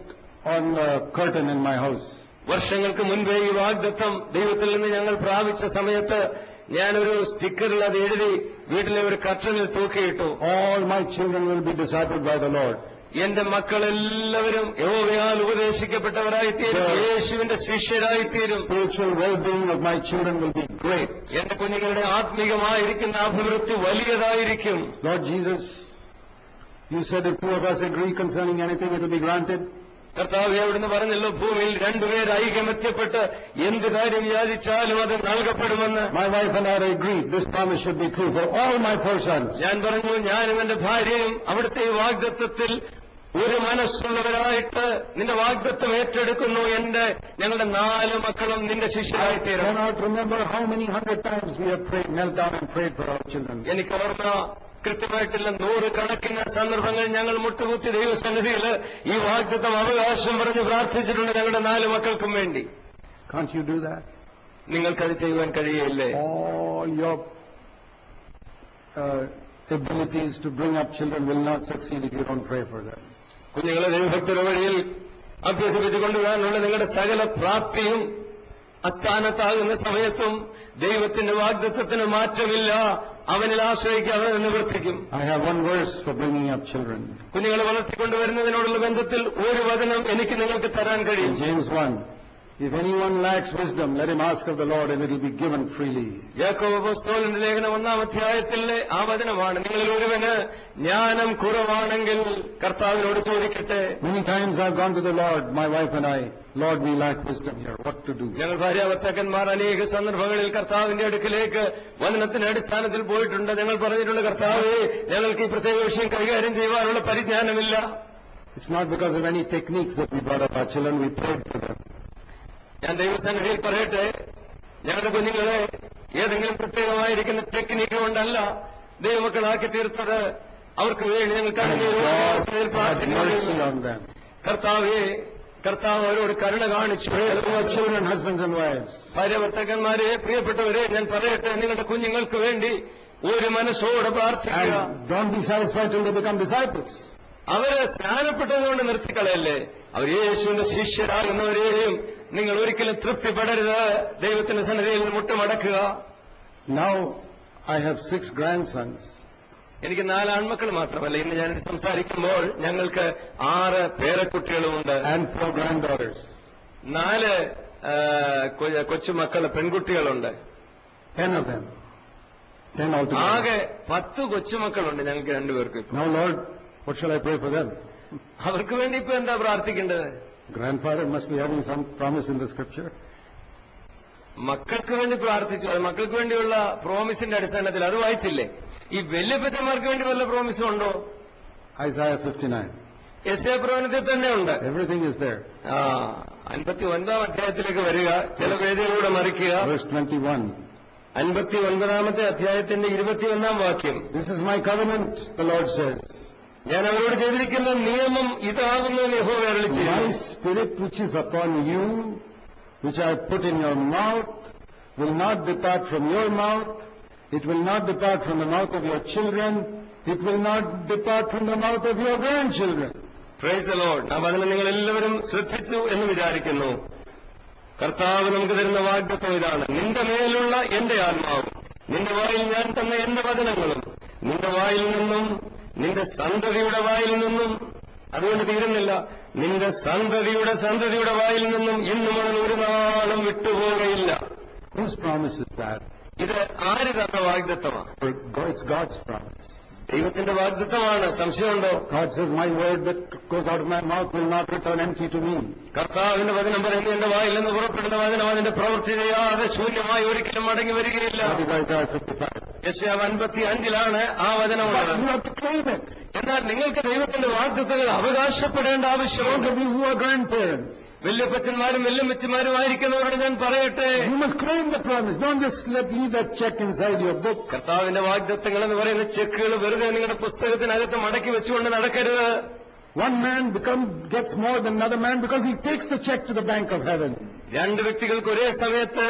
A: on the curtain in my house.
B: വർഷങ്ങൾക്ക് മുൻപേ ഈ വാഗ്ദത്തം ദൈവത്തിൽ നിന്ന് ഞങ്ങൾ പ്രാപിച്ച സമയത്ത് ഞാനൊരു സ്റ്റിക്കറിൽ അത് എഴുതി വീട്ടിലെ ഒരു കർട്ടനിൽ തൂക്കിയിട്ടു.
A: All my children will be discipled by the Lord.
B: എന്റെ മക്കളെല്ലാവരും യഹോവയാൽ ഉപദേശിക്കപ്പെട്ടവരായിത്തീരും, യേശുവിന്റെ ശിഷ്യരായിത്തീരും.
A: Spiritual well-being of my children will be great.
B: എന്റെ കുഞ്ഞുങ്ങളുടെ ആത്മീകമായിരിക്കുന്ന അഭിവൃദ്ധി വലിയതായിരിക്കും.
A: Lord Jesus, you said if 2 of us agree concerning anything, it will be granted.
B: കർത്താവേ, അവിടുന്ന് പറഞ്ഞല്ലോ, ഭൂമിയിൽ 2 പേർ ഐകമത്യപ്പെട്ട് എന്ത് കാര്യം യാചിച്ചാലും അത് നൽകപ്പെടുമെന്ന്.
A: My wife and I agreed this promise should be true for all my 4 sons.
B: ഞാൻ പറഞ്ഞു, ഞാനും എന്റെ ഭാര്യയും അവിടുത്തെ ഈ വാഗ്ദത്തത്തിൽ ഒരു മനസ്സുള്ളവരായിട്ട് നിന്റെ വാഗ്ദത്തം ഏറ്റെടുക്കുന്നു. ഞങ്ങളുടെ 4 മക്കളും നിന്റെ ശിഷ്യരായിത്തീരും. എനിക്ക് ഓർമ്മ കൃത്യമായിട്ടില്ല, 100 കണക്കിന് സന്ദർഭങ്ങൾ ഞങ്ങൾ മുട്ടുകുത്തി ദൈവസന്നിധിയിൽ ഈ വാഗ്ദത്തം അവകാശം പറഞ്ഞ് പ്രാർത്ഥിച്ചിട്ടുണ്ട് ഞങ്ങളുടെ 4 മക്കൾക്കും വേണ്ടി.
A: Can't you do that?
B: നിങ്ങൾക്കത് ചെയ്യുവാൻ കഴിയില്ലേ?
A: All your abilities to bring up children will not succeed if you don't pray for them.
B: കുഞ്ഞുങ്ങളെ ദൈവഭക്തിയുടെ വഴിയിൽ അഭ്യസിപ്പിച്ചുകൊണ്ടുവരാനുള്ള നിങ്ങളുടെ സകല പ്രാപ്തിയും അസ്ഥാനത്താകുന്ന സമയത്തും ദൈവത്തിന്റെ വാഗ്ദത്തത്തിന് മാറ്റമില്ല. അവനിൽ ആശ്രയിക്കുക, അവനെ നിവർത്തിക്കും.
A: I have one verse for bringing up children.
B: കുഞ്ഞുങ്ങളെ വളർത്തിക്കൊണ്ടുവരുന്നതിനോടുള്ള ബന്ധത്തിൽ ഒരു വചനം എനിക്ക് നിങ്ങൾക്ക് തരാൻ കഴിയും.
A: James 1. If anyone lacks wisdom, let him ask of the Lord, and it will be given freely.
B: യാക്കോബ് അപ്പോസ്തലന്റെ ലേഖനം 1-ാം അധ്യായത്തിലെ ആ വചനമാണ്. നിങ്ങളിൽ ഒരുവന് ജ്ഞാനം കുറവാണെങ്കിൽ കർത്താവിനോട് ചോദിക്കട്ടെ.
A: Many times I've gone to the Lord, my wife and I, Lord, we lack wisdom here. What to do?
B: ഞങ്ങൾ ഭാര്യാഭർത്താക്കന്മാർ അനേക സന്ദർഭങ്ങളിൽ കർത്താവിന്റെ അടുക്കിലേക്ക് വചനത്തിന്റെ അടിസ്ഥാനത്തിൽ പോയിട്ടുണ്ട്. ഞങ്ങൾ പറഞ്ഞിട്ടുണ്ട്, കർത്താവേ, ഞങ്ങൾക്ക് ഈ പ്രത്യേക വിഷയം കൈകാര്യം ചെയ്യുവാനുള്ള പരിജ്ഞാനമില്ല.
A: It's not because of any techniques that we brought up our children. We prayed for them.
B: ഞാൻ ദൈവസന്നിധിയിൽ പറയട്ടെ, ഞങ്ങളുടെ കുഞ്ഞുങ്ങളെ ഏതെങ്കിലും പ്രത്യേകമായിരിക്കുന്ന ടെക്നിക്ക് കൊണ്ടല്ല ദൈവമക്കളാക്കി തീർത്തത്. അവർക്ക് വേണ്ടി ഞങ്ങൾ പ്രാർത്ഥിക്കുന്നു. കർത്താവ് അവരോട് കരുണ കാണിച്ചു.
A: Children, husbands and wives.
B: ഭാര്യാഭർത്താക്കന്മാരെ, പ്രിയപ്പെട്ടവരെ, ഞാൻ പറയട്ടെ, നിങ്ങളുടെ കുഞ്ഞുങ്ങൾക്ക് വേണ്ടി ഒരു മനസ്സോടെ പ്രാർത്ഥിക്കുക.
A: Don't be satisfied till they become disciples.
B: അവര് സ്നാനപ്പെട്ടതുകൊണ്ട് നിർത്തിക്കളയല്ലേ. അവർ യേശുവിന്റെ ശിഷ്യരാകുന്നവരെയും നിങ്ങൾ ഒരിക്കലും തൃപ്തിപ്പെടരുത്. ദൈവത്തിന്റെ സന്നിധിയിൽ മുട്ടുമടക്കുക.
A: Now I have 6 grandsons.
B: എനിക്ക് 4 ആൺമക്കൾ മാത്രമല്ല, ഇന്ന് ഞാൻ സംസാരിക്കുമ്പോൾ ഞങ്ങൾക്ക് 6 പേരക്കുട്ടികളുമുണ്ട്.
A: And 4 granddaughters.
B: 4 കൊച്ചുമക്കൾ പെൺകുട്ടികളുണ്ട്.
A: 10 of them. 10 altogether.
B: ആകെ 10 കൊച്ചുമക്കളുണ്ട് ഞങ്ങൾക്ക് 2 പേർക്കും.
A: Now Lord, what shall I pray for them?
B: അവർക്ക് വേണ്ടി ഇപ്പൊ എന്താ പ്രാർത്ഥിക്കേണ്ടത്?
A: Grandfather must be having some promise in the scripture.
B: മക്കൾക്ക് വേണ്ടി പ്രാർത്ഥിച്ചു. മക്കൾക്ക് വേണ്ടിയുള്ള പ്രോമിസിന്റെ അടിസ്ഥാനത്തിൽ അത് വായിച്ചില്ലേ? ഈ വല്യപ്പച്ചന്മാർക്ക് വേണ്ടി വല്ല പ്രോമിസും ഉണ്ടോ?
A: Isaiah 59.
B: യെശയ്യാ പ്രവചനത്തിൽ തന്നെ ഉണ്ട്.
A: Everything is there.
B: 59-ാം അധ്യായത്തിലേക്ക് വരിക, ചില പേജുകളിലൂടെ മറിക്കുക.
A: Verse 21.
B: 59-ാമത്തെ അധ്യായത്തിന്റെ 21-ാം വാക്യം.
A: This is my covenant, the Lord says.
B: ഞാൻ അവരോട് ചെയ്തിരിക്കുന്ന നിയമം ഇതാകുന്നു യഹോവ അരുളിച്ചെയ്യുന്നു.
A: My spirit which is upon you, which I put in your mouth, will not depart from your mouth. It will not depart from the mouth of your children. It will not depart from the mouth of your grandchildren.
B: Praise the Lord. നാം അതിനെ നിങ്ങൾ എല്ലാവരും ശ്രദ്ധിച്ചു എന്ന് വിചാരിക്കുന്നു. കർത്താവ് നമുക്ക് തരുന്ന വാഗ്ദത്തം ഇതാണ്: നിന്റെ മേലുള്ള എന്റെ ആത്മാവും നിന്റെ വായിൽ ഞാൻ തന്ന എന്റെ വചനങ്ങളും നിന്റെ വായിൽ നിന്നും നിന്റെ സന്തതിയുടെ വായിൽ നിന്നും, അതുകൊണ്ട് തീരുന്നില്ല, നിന്റെ സന്തതിയുടെ വായിൽ നിന്നും ഇന്നു മുതൽ ഒരു നാളും വിട്ടുപോകയില്ല.
A: Whose promise is that?
B: ഇത് ആര് തന്ന വാഗ്ദത്തമാണ്?
A: It's God's promise.
B: ദൈവത്തിന്റെ വാഗ്ദത്തമാണ്. സംശയമുണ്ടോ?
A: God says, my word that goes out of my mouth will not return empty to me.
B: കർത്താവിന്റെ വചനം പറയുന്നു, എന്റെ വായിൽ നിന്ന് പുറപ്പെടുന്ന വചനം അതിന്റെ പ്രവൃത്തി ചെയ്യാതെ ശൂന്യമായി ഒരിക്കലും മടങ്ങി വരികയില്ല. യെശയ്യാ 55-ലാണ് ആ വചനമുള്ളത്. എന്നാൽ നിങ്ങൾക്ക് ദൈവത്തിന്റെ വാഗ്ദത്തങ്ങൾ അവകാശപ്പെടേണ്ട ആവശ്യമുണ്ട്. വല്യപ്പച്ചന്മാരും വല്യമ്മച്ചിമാരുമായിരിക്കുന്നവരോട് ഞാൻ പറയട്ടെ,
A: you must claim the promise. Don't just leave that check inside your book.
B: കർത്താവിന്റെ വാഗ്ദത്തങ്ങൾ എന്ന് പറയുന്ന ചെക്കുകൾ വെറുതെ നിങ്ങളുടെ പുസ്തകത്തിനകത്ത് മടക്കി വെച്ചുകൊണ്ട് നടക്കരുത്.
A: One man gets more than another man because he takes the check to the bank of heaven.
B: 2 വ്യക്തികൾക്ക് ഒരേ സമയത്ത്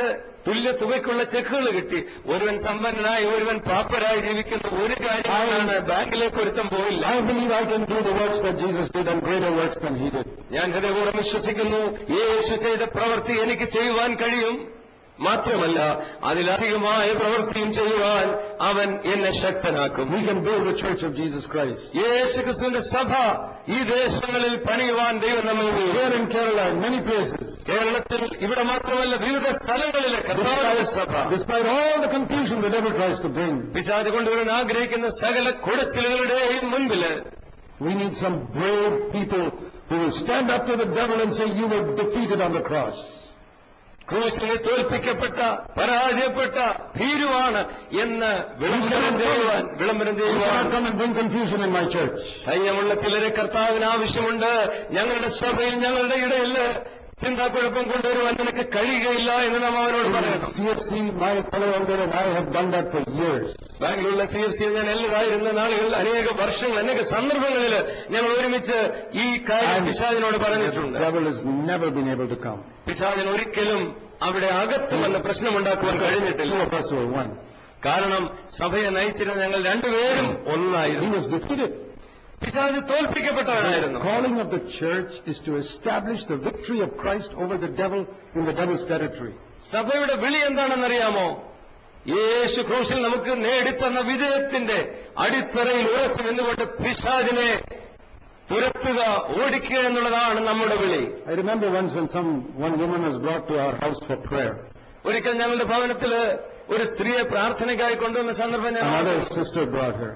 B: തുല്യ തുകയ്ക്കുള്ള ചെക്കുകൾ കിട്ടി. ഒരുവൻ സമ്പന്നനായി ഒരുവൻ പാപ്പരായി ജീവിക്കുന്ന ഒരു കാര്യമാണ് ബാങ്കിലേക്ക് ഒരുത്തം പോയില്ല.
A: I believe I can do the works that Jesus did and greater works than he did.
B: ഞാൻ ഹൃദയപൂർവ്വം വിശ്വസിക്കുന്നു, യേശു ചെയ്ത പ്രവൃത്തി എനിക്ക് ചെയ്യുവാൻ കഴിയും. മാത്രമല്ല, അതിലധികമായ പ്രവൃത്തിയും ചെയ്യുവാൻ അവൻ എന്നെ ശക്തനാക്കും.
A: We can build the church of Jesus Christ.
B: യേശുക്രിസ്തുവിന്റെ സഭ ഈ ദേശങ്ങളിൽ പണിയുവാൻ ദൈവം നമ്മെ ഉപയോഗിക്കും.
A: Here in Kerala, in many places.
B: കേരളത്തിൽ ഇവിടെ മാത്രമല്ല, വിവിധ സ്ഥലങ്ങളിലെ കർത്താവിന്റെ സഭ,
A: despite all the confusion the devil tries to bring,
B: പിശാച് കൊണ്ടുവരാൻ ആഗ്രഹിക്കുന്ന സകല കുടച്ചിലുകളുടെയും മുൻപില്,
A: we need some brave people who will stand up to the devil and say, you were defeated on the cross.
B: ക്രൂശിൽ തോൽപ്പിക്കപ്പെട്ട പരാജയപ്പെട്ട ഭീരുവാണ് എന്ന് വിളംബരം ചെയ്യുവാൻ ധൈര്യമുള്ള ചിലരെ കർത്താവിന് ആവശ്യമുണ്ട്. ഞങ്ങളുടെ സഭയിൽ ഞങ്ങളുടെ ഇടയിൽ ചിന്താക്കുഴപ്പം കൊണ്ടുവരുവാൻ നിനക്ക് കഴിയുകയില്ല എന്ന് നാം അവനോട് പറയണം. ബാംഗ്ലൂരിലെ CFC ഞാൻ എല്ലാതായിരുന്ന നാളുകളിൽ അനേക വർഷങ്ങൾ അനേക സന്ദർഭങ്ങളിൽ ഞങ്ങൾ ഒരുമിച്ച് ഈ കാര്യം പിശാചിനോട് പറഞ്ഞിട്ടുണ്ട്. പിശാചിന് ഒരിക്കലും അവിടെ അകത്ത് വന്ന് പ്രശ്നമുണ്ടാക്കുവാൻ കഴിഞ്ഞിട്ടില്ല. കാരണം സഭയെ നയിച്ചിരുന്ന ഞങ്ങൾ രണ്ടുപേരും ഒന്നായിരുന്നു. പിശാച് തോൽപ്പിക്കപ്പെട്ടവനായിരുന്നു.
A: Calling of the church is to establish the victory of Christ over the devil in the devil's territory.
B: സഭയുടെ വിളി എന്താണെന്നറിയാമോ? യേശു ക്രൂശിൽ നമുക്ക് നേടിത്തന്ന വിജയത്തിന്റെ അടിത്തറയിൽ ഉറച്ചു നിന്നുകൊണ്ട് പിശാചിനെ തുരത്തുക, ഓടിക്കുക എന്നുള്ളതാണ് നമ്മുടെ വിളി.
A: I remember once when one woman was brought to our house for prayer.
B: ഒരിക്കൽ ഞങ്ങളുടെ ഭവനത്തിൽ ഒരു സ്ത്രീയെ പ്രാർത്ഥനയ്ക്കായി കൊണ്ടുവന്ന സന്ദർഭം ഞാൻ
A: Another sister brought her.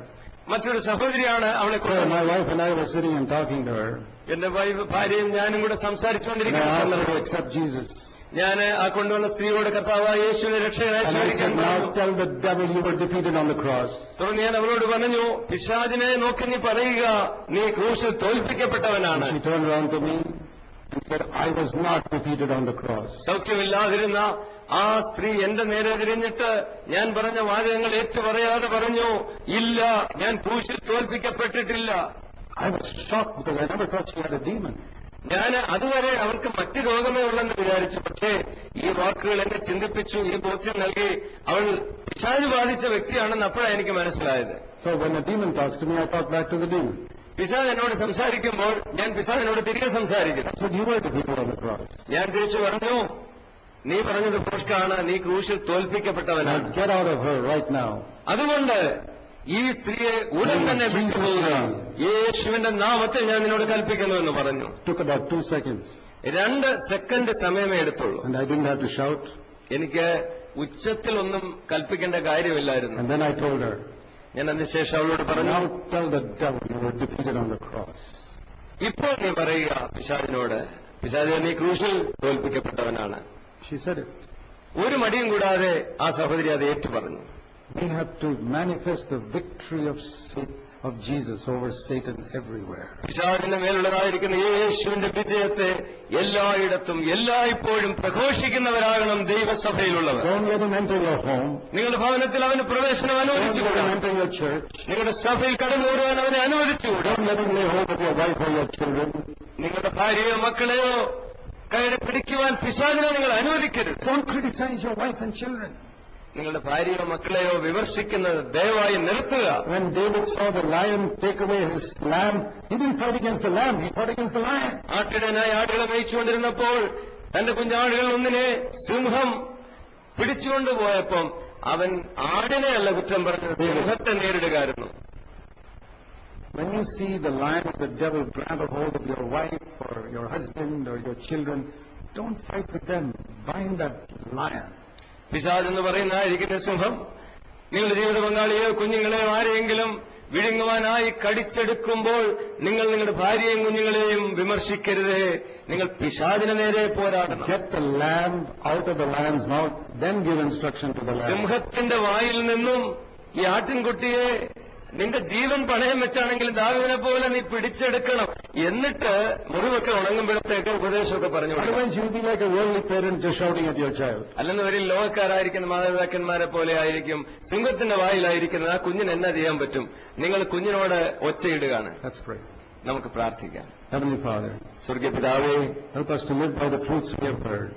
B: മറ്റൊരു സഹോദരിയാണ് അവളെ കൊണ്ടുവന്നത്.
A: My wife and I were sitting and talking to her.
B: എന്റെ ഭാര്യയും ഞാനും കൂടെ സംസാരിച്ചുകൊണ്ടിരിക്കുന്നു.
A: Accept Jesus.
B: ഞാൻ ആ കൊണ്ടുവന്ന സ്ത്രീയോട് കർത്താവായ യേശുവിനെ രക്ഷകനായി സ്വീകരിക്കാൻ പറഞ്ഞു.
A: Tell the devil you were defeated on the cross.
B: തുടർന്ന് ഞാൻ അവളോട് പറഞ്ഞു, പിശാചിനെ നോക്കി നീ പറയുക, നീ ക്രൂശിൽ തോൽപ്പിക്കപ്പെട്ടവനാണ്.
A: She turned around to me and said, I was not defeated on the cross.
B: സൗഖ്യമില്ലാതിരുന്ന ആ സ്ത്രീ എന്റെ നേരെ തിരിഞ്ഞിട്ട് ഞാൻ പറഞ്ഞ വാചകങ്ങൾ ഏറ്റുപറയാതെ പറഞ്ഞു, ഇല്ല, ഞാൻ ക്രൂശിൽ തോൽപ്പിക്കപ്പെട്ടിട്ടില്ല.
A: I was shocked because I never thought she had a demon.
B: ഞാൻ അതുവരെ അവർക്ക് മറ്റു രോഗമേ ഉള്ളെന്ന് വിചാരിച്ചു. പക്ഷേ ഈ വാക്കുകൾ എന്നെ ചിന്തിപ്പിച്ചു, ഈ ബോധ്യം നൽകി. അവൾ പിശാച് ബാധിച്ച വ്യക്തിയാണെന്ന് അപ്പോഴാണ് എനിക്ക് മനസ്സിലായത്.
A: So when a demon talks to me, I talk back to the demon.
B: പിശാച് എന്നോട് സംസാരിക്കുമ്പോൾ ഞാൻ പിശാചിനോട് തിരികെ സംസാരിക്കുന്നു.
A: I said, you were defeated on the cross.
B: ഞാൻ തിരിച്ചു പറഞ്ഞു, നീ പറഞ്ഞത് ഭ്രഷ്ടാണ്, നീ ക്രൂശിൽ തോൽപ്പിക്കപ്പെട്ടവനാണ്.
A: Get out of her right now.
B: അതുകൊണ്ട് ഈ സ്ത്രീയെ ഉടൻ തന്നെ വിട്ടുപോകുക, യേശുവിന്റെ നാമത്തിൽ ഞാൻ നിന്നോട് കൽപ്പിക്കുന്നു എന്ന് പറഞ്ഞു.
A: Took about 2 seconds.
B: 2 സെക്കൻഡ് സമയമേ എടുത്തുള്ളൂ.
A: And I didn't have to shout.
B: എനിക്ക് ഉച്ചത്തിലൊന്നും കൽപ്പിക്കേണ്ട കാര്യമില്ലായിരുന്നു.
A: And then I told her.
B: ഞാൻ അതിനുശേഷം അവളോട് പറഞ്ഞു,
A: Now tell the devil you were defeated on the cross.
B: ഇപ്പോൾ നീ പറയുക പിശാചിനോട്, പിശാച് നീ ക്രൂശിൽ തോൽപ്പിക്കപ്പെട്ടവനാണ്.
A: She said it.
B: ഒരു മടിയും കൂടാതെ ആ സഹോദരി അത് ഏറ്റു പറഞ്ഞു.
A: We have to manifest the victory of Jesus over Satan everywhere.
B: പിശാചിന്റെ മേലുള്ളതായിരിക്കുന്ന യേശുവിന്റെ വിജയത്തെ എല്ലായിടത്തും എല്ലായ്പ്പോഴും പ്രഘോഷിക്കുന്നവരാകണം ദൈവസഭയിലുള്ളവർ.
A: Don't let him enter your home.
B: നിങ്ങളുടെ ഭവനത്തിൽ അവന് പ്രവേശനം അനുവദിച്ചുകൂടാ.
A: Don't let him enter your church.
B: നിങ്ങളുടെ സഭയിൽ കടന്നുകൂടുവാൻ അവനെ അനുവദിച്ചുകൂടാ.
A: Don't let him lay hold of your wife or your children.
B: നിങ്ങളുടെ ഭാര്യയോ മക്കളെയോ കയറി പിടിക്കുവാൻ പിശാചിനെ നിങ്ങൾ അനുവദിക്കരുത്.
A: Don't criticize your wife and children.
B: നിങ്ങളുടെ ഭാര്യയോ മക്കളെയോ വിമർശിക്കുന്നത് ദയവായി നിർത്തുക.
A: When David saw the lion take away his lamb, he didn't fight against the lamb, he fought against the lion.
B: ആട്ടിടനായി ആടുകളെ മേയിച്ചുകൊണ്ടിരുന്നപ്പോൾ തന്റെ കുഞ്ഞാടുകൾ ഒന്നിനെ സിംഹം പിടിച്ചുകൊണ്ടുപോയപ്പം അവൻ ആടിനെ അല്ല കുറ്റം പറഞ്ഞത്, സിംഹത്തെ നേരിടുകയായിരുന്നു.
A: When you see the lion of the devil grab a hold of your wife or your husband or your children, don't fight with them. Bind that lion.
B: പിശാച് എന്ന് പറയുന്നതായിരിക്കുന്ന സിംഹം നിങ്ങളുടെ ജീവിത പങ്കാളിയോ കുഞ്ഞുങ്ങളെയോ ആരെയെങ്കിലും വിഴുങ്ങുവാനായി കടിച്ചെടുക്കുമ്പോൾ നിങ്ങൾ നിങ്ങളുടെ ഭാര്യയും കുഞ്ഞുങ്ങളെയും വിമർശിക്കരുത്. നിങ്ങൾ പിശാചിന് നേരെ പോരാടണം.
A: Get the lamb out of the lion's mouth, then give instruction to the lamb.
B: സിംഹത്തിന്റെ വായിൽ നിന്നും ഈ ആട്ടിൻകുട്ടിയെ നിന്റെ ജീവൻ പണയം വെച്ചാണെങ്കിലും ദാവീദിനെ പോലെ നീ പിടിച്ചെടുക്കണം. എന്നിട്ട് മുറിവൊക്കെ ഉണങ്ങുമ്പോഴത്തേക്ക് ഉപദേശമൊക്കെ പറഞ്ഞു.
A: Otherwise you'll be like a worldly parent just shouting at your child.
B: അല്ലെന്ന് ഒരു ലോകക്കാരായിരിക്കുന്ന മാതാപിതാക്കന്മാരെ പോലെ ആയിരിക്കും. സിംഹത്തിന്റെ വായിലായിരിക്കുന്നത് ആ കുഞ്ഞിന് എന്നാ ചെയ്യാൻ പറ്റും? നിങ്ങൾ കുഞ്ഞിനോട് ഒച്ചയിടുകയാണ്.
A: Let's pray.
B: നമുക്ക് പ്രാർത്ഥിക്കാം.
A: Heavenly Father,
B: സ്വർഗീയ പിതാവേ,
A: help us to live by the truths we have heard.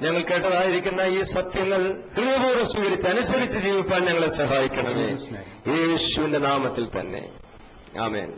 B: ഞങ്ങൾ കേട്ടതായിരിക്കുന്ന ഈ സത്യങ്ങൾ ഹൃദയപൂർവ്വം സ്വീകരിച്ച് അനുസരിച്ച് ജീവിപ്പാൻ ഞങ്ങളെ സഹായിക്കണമേ. യേശുവിന്റെ നാമത്തിൽ തന്നെ. ആമേൻ.